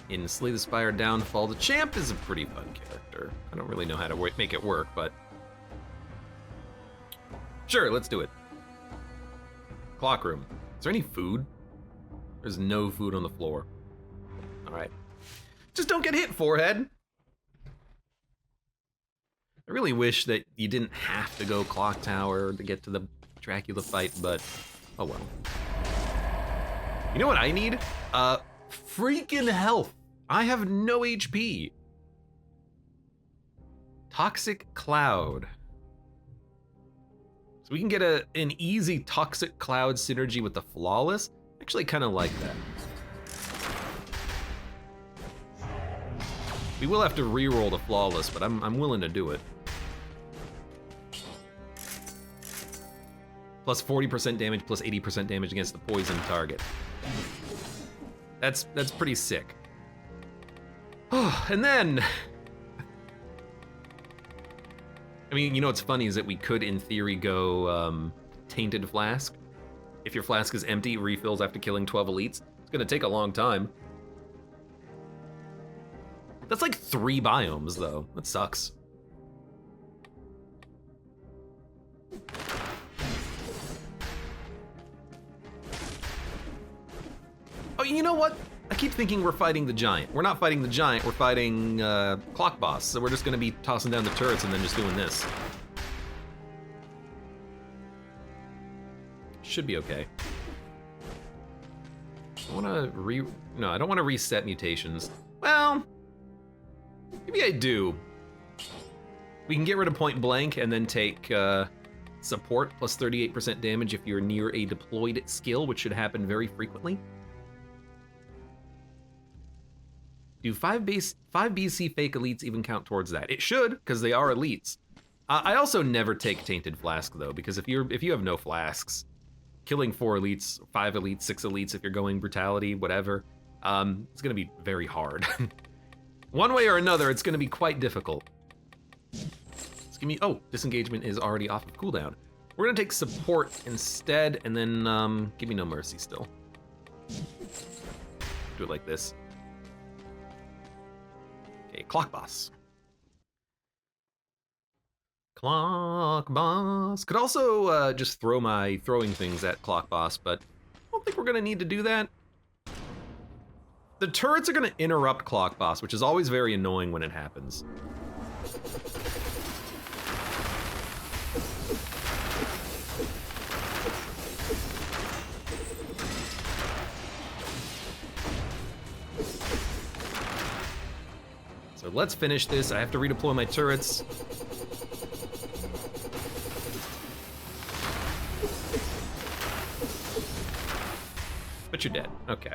In Slay the Spire Downfall, the champ is a pretty fun character. I don't really know how to make it work, but sure, let's do it. Clock room. Is there any food? There's no food on the floor. All right. Just don't get hit, forehead. I really wish that you didn't have to go clock tower to get to the Dracula fight, but oh well. You know what I need? Freaking health. I have no HP. Toxic Cloud. So we can get an easy Toxic Cloud synergy with the Flawless. Actually kind of like that. We will have to re-roll the Flawless, but I'm willing to do it. Plus 40% damage, plus 80% damage against the poison target. That's pretty sick. Oh, and then... I mean, you know what's funny is that we could, in theory, go Tainted Flask. If your flask is empty, it refills after killing 12 elites. It's gonna take a long time. That's like 3 biomes, though. That sucks. Oh, you know what? I keep thinking we're fighting the giant. We're not fighting the giant, we're fighting Clock Boss, so we're just gonna be tossing down the turrets and then just doing this. Should be okay. I don't wanna reset mutations. Well, maybe I do. We can get rid of point blank and then take support plus 38% damage if you're near a deployed skill, which should happen very frequently. Do 5 BC fake elites even count towards that? It should, because they are elites. I also never take Tainted Flask though, because if you have no flasks, killing 4 elites, 5 elites, 6 elites, if you're going brutality, whatever, it's gonna be very hard. One way or another, it's gonna be quite difficult. Let's give me, oh, disengagement is already off of cooldown. We're gonna take support instead, and then give me no mercy still. Do it like this. Okay, Clock Boss. Clock Boss. Could also just throw my throwing things at Clock Boss, but I don't think we're gonna need to do that. The turrets are gonna interrupt Clock Boss, which is always very annoying when it happens. So let's finish this. I have to redeploy my turrets. But you're dead. Okay.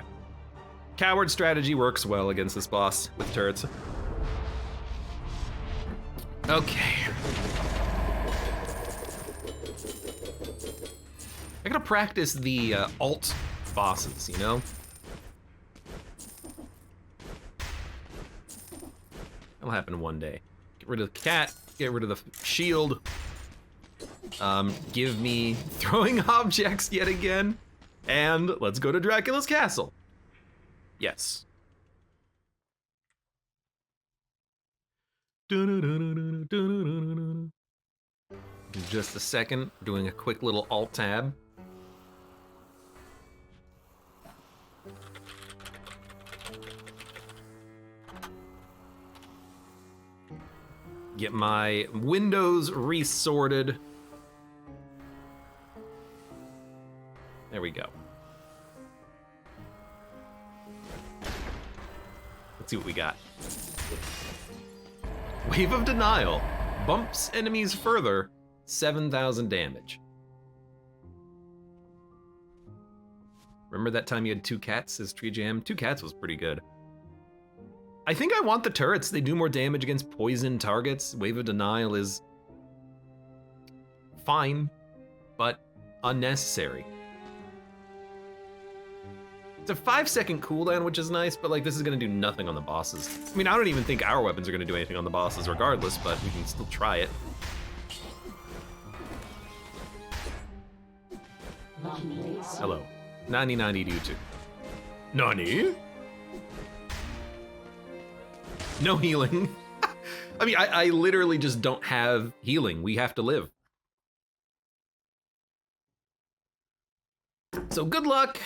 Coward strategy works well against this boss with turrets. Okay. I gotta practice the alt bosses, you know? That'll happen one day. Get rid of the cat, get rid of the shield. Give me throwing objects yet again. And let's go to Dracula's castle. Yes. In just a second, doing a quick little alt tab. Get my windows resorted. There we go. Let's see what we got. Wave of Denial. Bumps enemies further. 7,000 damage. Remember that time you had 2 cats as Tree Jam? 2 cats was pretty good. I think I want the turrets. They do more damage against poison targets. Wave of Denial is fine, but unnecessary. It's a 5-second cooldown, which is nice, but like this is gonna do nothing on the bosses. I mean, I don't even think our weapons are gonna do anything on the bosses regardless, but we can still try it. Hello. Nani to you too. Nani? No healing. I mean, I literally just don't have healing. We have to live. So good luck.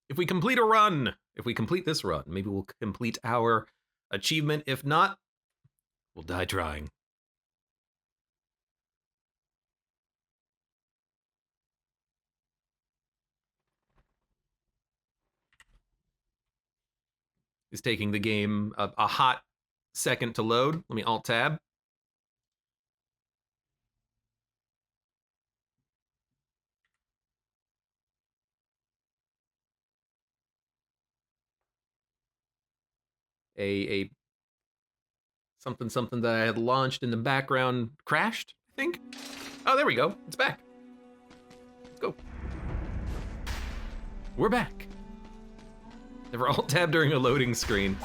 If we complete a run, if we complete this run, maybe we'll complete our achievement. If not, we'll die trying. Is taking the game a hot second to load. Let me alt tab. A something that I had launched in the background crashed, I think. Oh, there we go. It's back. Let's go. We're back. Never alt tab during a loading screen.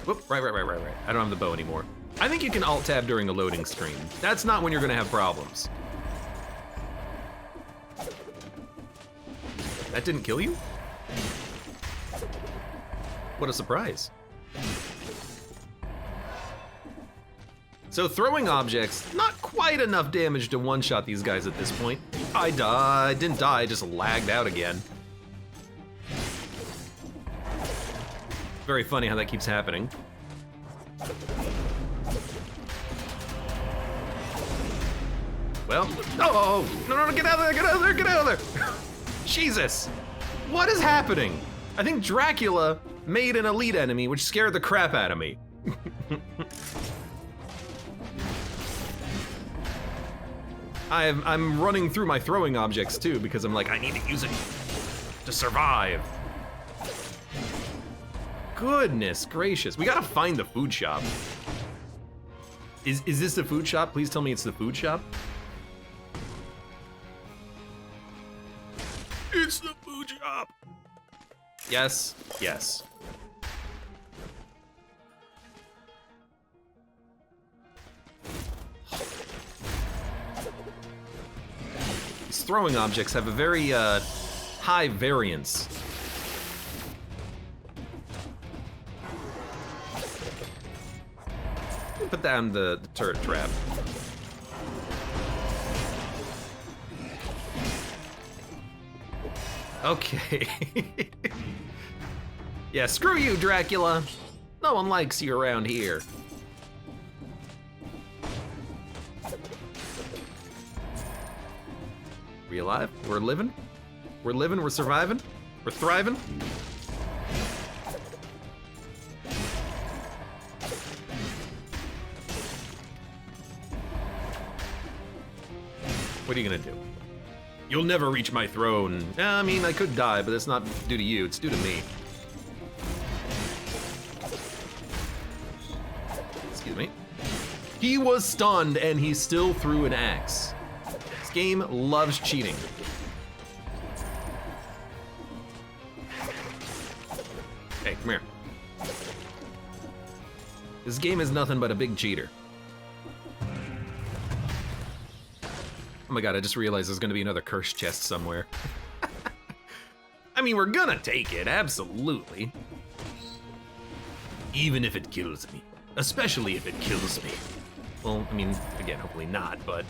Whoop, right. I don't have the bow anymore. I think you can alt tab during a loading screen. That's not when you're gonna have problems. That didn't kill you? What a surprise. So throwing objects, not quite enough damage to one-shot these guys at this point. I didn't die, just lagged out again. Very funny how that keeps happening. Well, oh, no, get out of there, get out of there. Jesus, what is happening? I think Dracula made an elite enemy, which scared the crap out of me. I'm running through my throwing objects too, because I'm like, I need to use it to survive. Goodness gracious, we gotta find the food shop. Is this the food shop? Please tell me it's the food shop. It's the food shop. Yes, yes. These throwing objects have a very high variance. Put down the turret trap. Okay. Yeah, screw you, Dracula. No one likes you around here. We alive? We're living? We're living, we're surviving? We're thriving? What are you gonna do? You'll never reach my throne. I mean, I could die, but it's not due to you, it's due to me. Excuse me. He was stunned and he still threw an axe. This game loves cheating. Hey, come here. This game is nothing but a big cheater. Oh my god, I just realized there's gonna be another cursed chest somewhere. I mean, we're gonna take it, absolutely. Even if it kills me. especially if it kills me. Well, I mean, again, hopefully not, but...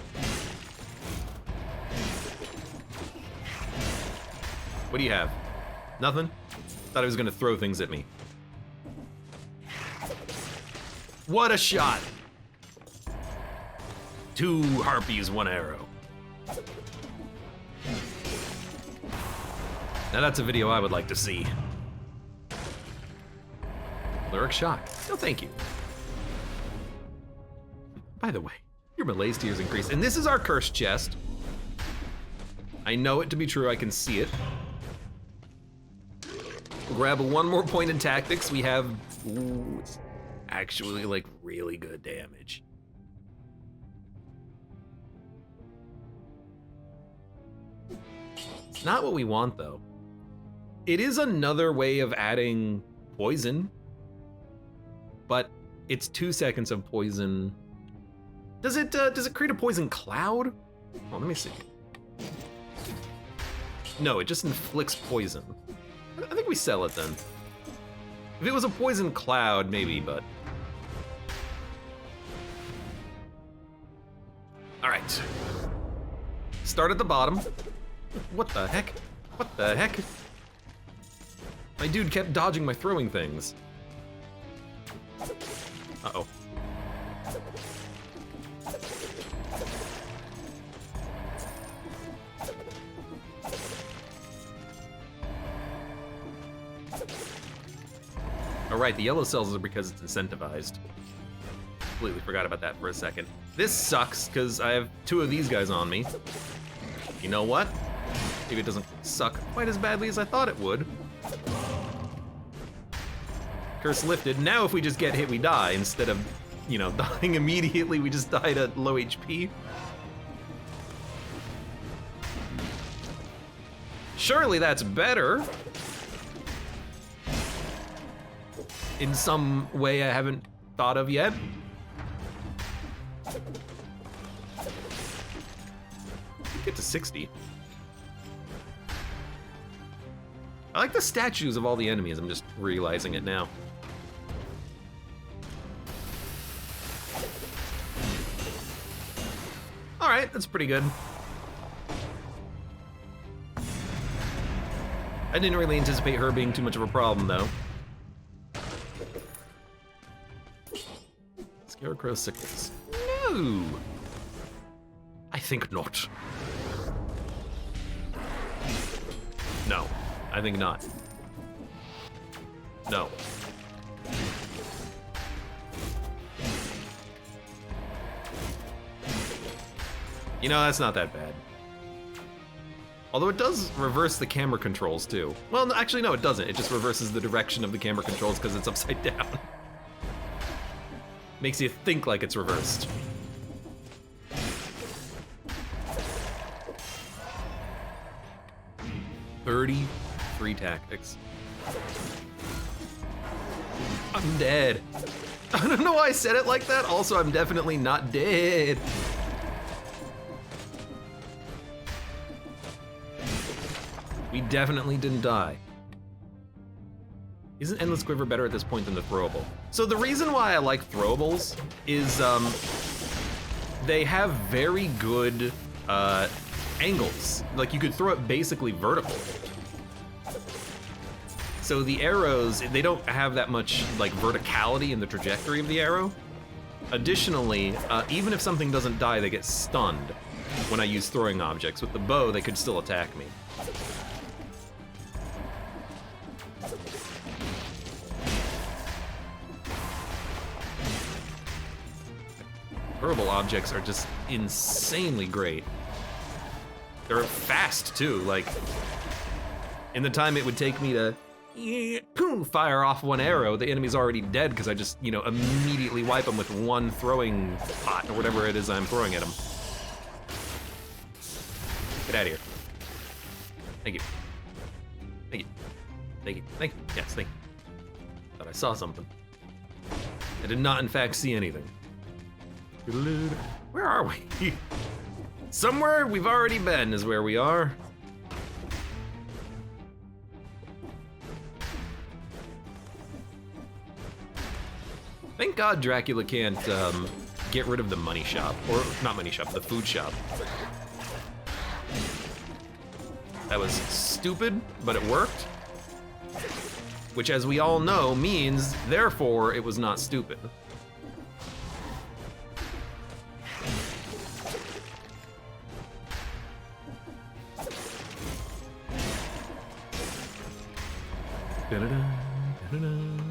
What do you have? Nothing? Thought I was gonna throw things at me. What a shot! 2 harpies, 1 arrow. Now that's a video I would like to see. Lyric shock. No, thank you. By the way, your malaise tiers increase, and this is our cursed chest. I know it to be true, I can see it. Grab 1 more point in tactics, we have, ooh, it's actually like really good damage. It's not what we want though. It is another way of adding poison, but it's 2 seconds of poison. Does it create a poison cloud? Oh, let me see. No, it just inflicts poison. I think we sell it then. If it was a poison cloud, maybe, but. All right. Start at the bottom. What the heck? What the heck? My dude kept dodging my throwing things. Uh-oh. All right, the yellow cells are because it's incentivized. Completely forgot about that for a second. This sucks, because I have 2 of these guys on me. You know what? Maybe it doesn't suck quite as badly as I thought it would. Curse lifted. Now if we just get hit, we die. Instead of, you know, dying immediately, we just died at low HP. Surely that's better. In some way I haven't thought of yet. Get to 60. I like the statues of all the enemies, I'm just realizing it now. All right, that's pretty good. I didn't really anticipate her being too much of a problem though. Scarecrow sickness. No! I think not. No, I think not. No. You know, that's not that bad. Although it does reverse the camera controls too. Well, actually no, it doesn't. It just reverses the direction of the camera controls because it's upside down. Makes you think like it's reversed. $33 tactics. I'm dead. I don't know why I said it like that. Also, I'm definitely not dead. We definitely didn't die. Isn't Endless Quiver better at this point than the throwable? So the reason why I like throwables is they have very good angles. Like you could throw it basically vertical. So the arrows, they don't have that much like verticality in the trajectory of the arrow. Additionally, even if something doesn't die, they get stunned when I use throwing objects. With the bow, they could still attack me. Throwable objects are just insanely great. They're fast too, like in the time it would take me to fire off 1 arrow, the enemy's already dead because I just, you know, immediately wipe them with 1 throwing pot or whatever it is I'm throwing at them. Get out of here. Thank you. Thank you. Thank you. Thank you. Yes, thank you. Thought I saw something. I did not in fact see anything. Where are we? Somewhere we've already been is where we are. Thank God Dracula can't get rid of the money shop. Or, not money shop, the food shop. That was stupid, but it worked. Which, as we all know, means, therefore, it was not stupid. Da-da-da, da-da-da.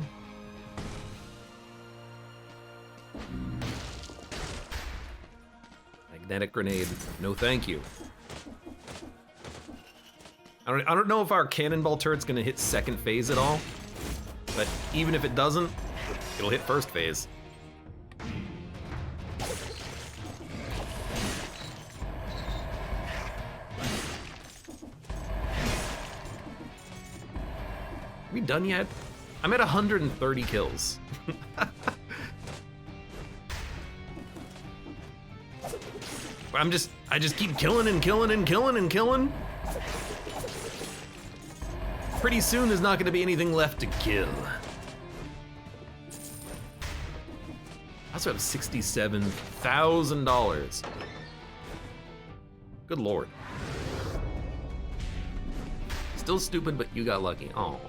Magnetic grenade, no thank you. I don't know if our cannonball turret's gonna hit second phase at all, but even if it doesn't, it'll hit first phase. Are we done yet? I'm at 130 kills. I just keep killing and killing and killing and killing. Pretty soon there's not gonna be anything left to kill. I also have $67,000. Good Lord. Still stupid, but you got lucky. Oh.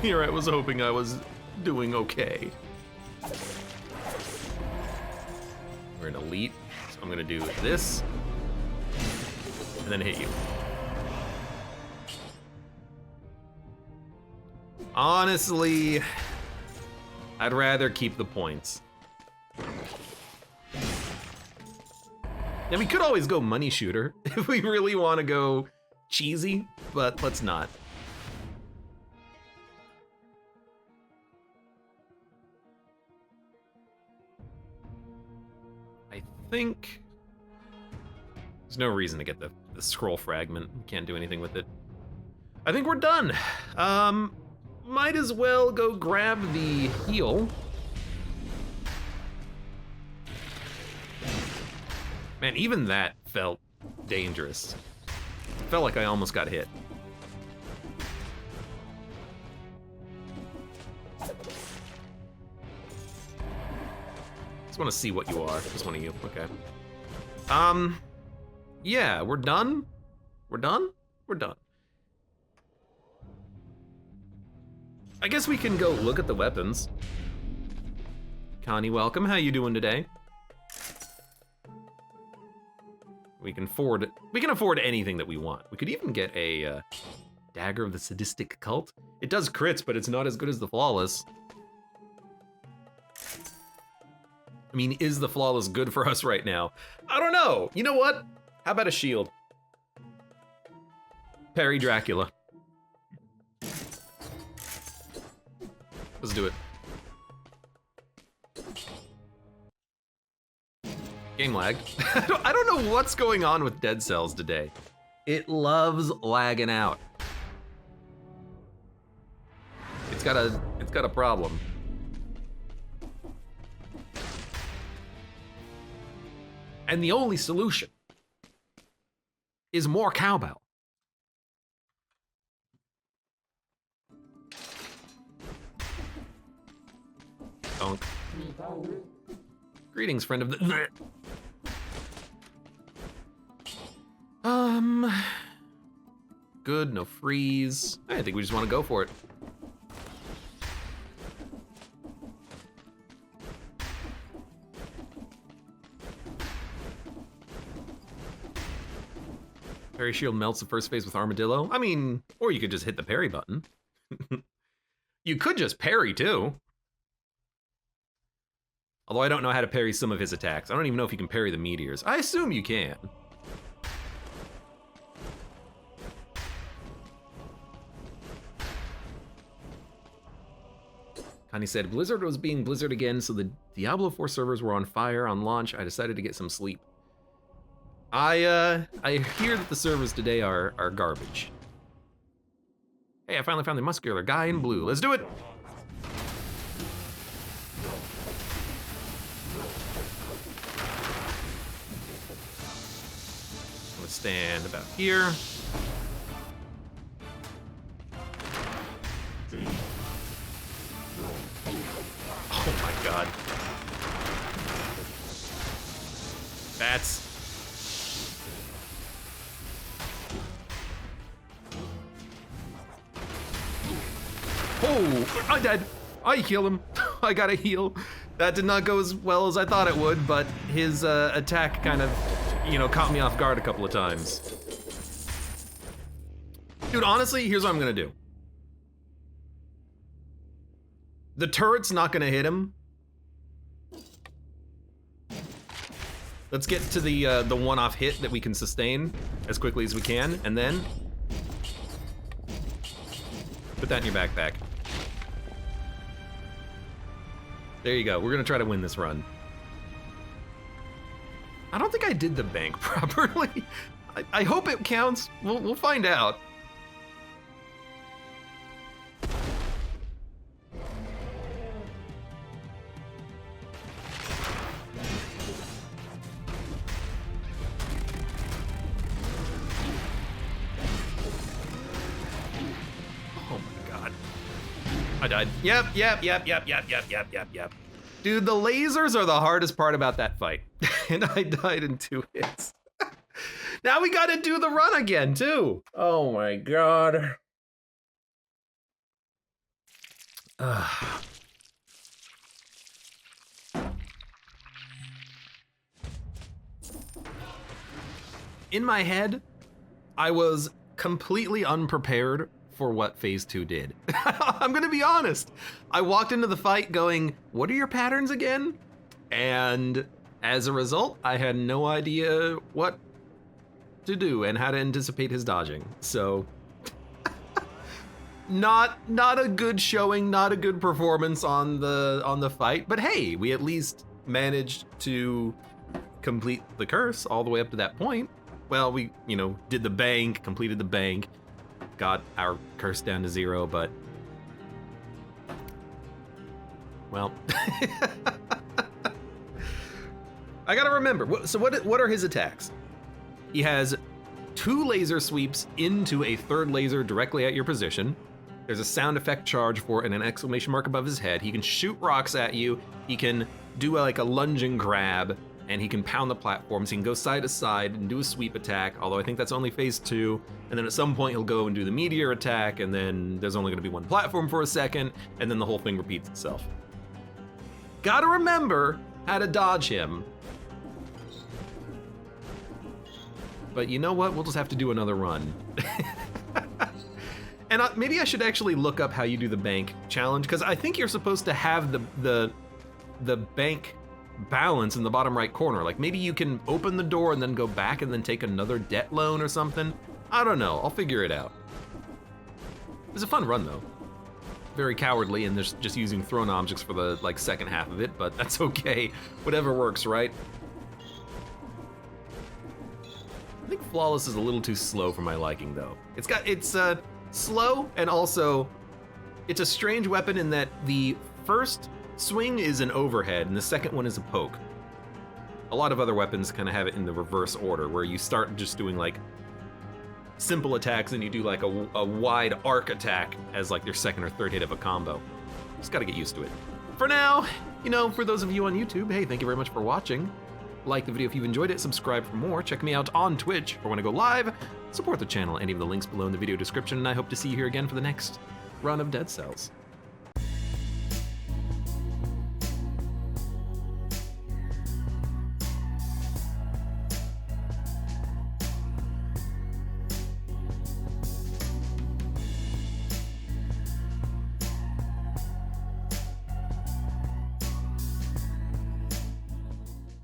Here I was hoping I was doing okay. We're an elite, so I'm gonna do this, and then hit you. Honestly, I'd rather keep the points. And we could always go money shooter if we really want to go cheesy, but let's not. I think there's no reason to get the scroll fragment. We can't do anything with it. I think we're done. Might as well go grab the heal. Man, even that felt dangerous. Felt like I almost got hit. Just want to see what you are. Just one of you. Okay. Yeah, we're done. We're done. We're done. I guess we can go look at the weapons. Connie, welcome. How you doing today? We can afford anything that we want. We could even get a dagger of the sadistic cult. It does crits, but it's not as good as the flawless. I mean, is the flawless good for us right now? I don't know. You know what? How about a shield? Parry Dracula. Let's do it. Game lag. I don't know what's going on with Dead Cells today. It loves lagging out. It's got a problem. And the only solution is more cowbell. Donk. Greetings, friend of the... Good, no freeze. I think we just want to go for it. Parry shield melts the first phase with Armadillo. I mean, or you could just hit the parry button. You could just parry too. Although I don't know how to parry some of his attacks. I don't even know if you can parry the meteors. I assume you can. Connie said, Blizzard was being Blizzard again, so the Diablo 4 servers were on fire on launch. I decided to get some sleep. I hear that the servers today are garbage. Hey, I finally found the muscular guy in blue. Let's do it! I'm gonna stand about here. Oh, I died. I heal him. I gotta heal. That did not go as well as I thought it would, but his attack kind of, you know, caught me off guard a couple of times. Dude, honestly, here's what I'm gonna do. The turret's not gonna hit him. Let's get to the one-off hit that we can sustain as quickly as we can, and then put that in your backpack. There you go. We're gonna try to win this run. I don't think I did the bank properly. I hope it counts. We'll find out. Oh my god. I died. Yep. Dude, the lasers are the hardest part about that fight. And I died in 2 hits. Now we gotta do the run again, too. Oh my god. In my head, I was completely unprepared for what phase 2 did. I'm gonna be honest. I walked into the fight going, what are your patterns again? And as a result, I had no idea what to do and how to anticipate his dodging. So, not a good showing, not a good performance on the fight, but hey, we at least managed to complete the curse all the way up to that point. Well, we, you know, did the bank, completed the bank, got our curse down to 0, but well, I gotta remember. So what are his attacks? He has 2 laser sweeps into a 3rd laser directly at your position. There's a sound effect charge for it and an exclamation mark above his head. He can shoot rocks at you. He can do like a lunging grab, and he can pound the platforms. He can go side to side and do a sweep attack, although I think that's only phase 2. And then at some point he'll go and do the meteor attack, and then there's only gonna be 1 platform for a second, and then the whole thing repeats itself. Gotta remember how to dodge him. But you know what? We'll just have to do another run. And maybe I should actually look up how you do the bank challenge, because I think you're supposed to have the bank balance in the bottom right corner. Like maybe you can open the door and then go back and then take another debt loan or something. I don't know. I'll figure it out. It was a fun run though. Very cowardly, and there's just using thrown objects for the like second half of it, but that's okay. Whatever works, right? I think Flawless is a little too slow for my liking though. It's slow, and also it's a strange weapon in that the first swing is an overhead and the second one is a poke. A lot of other weapons kind of have it in the reverse order, where you start just doing like simple attacks and you do like a wide arc attack as like your second or third hit of a combo. Just gotta get used to it. For now, you know, for those of you on YouTube, hey, thank you very much for watching. Like the video if you've enjoyed it, subscribe for more, check me out on Twitch for when I go live, support the channel, any of the links below in the video description, and I hope to see you here again for the next run of Dead Cells.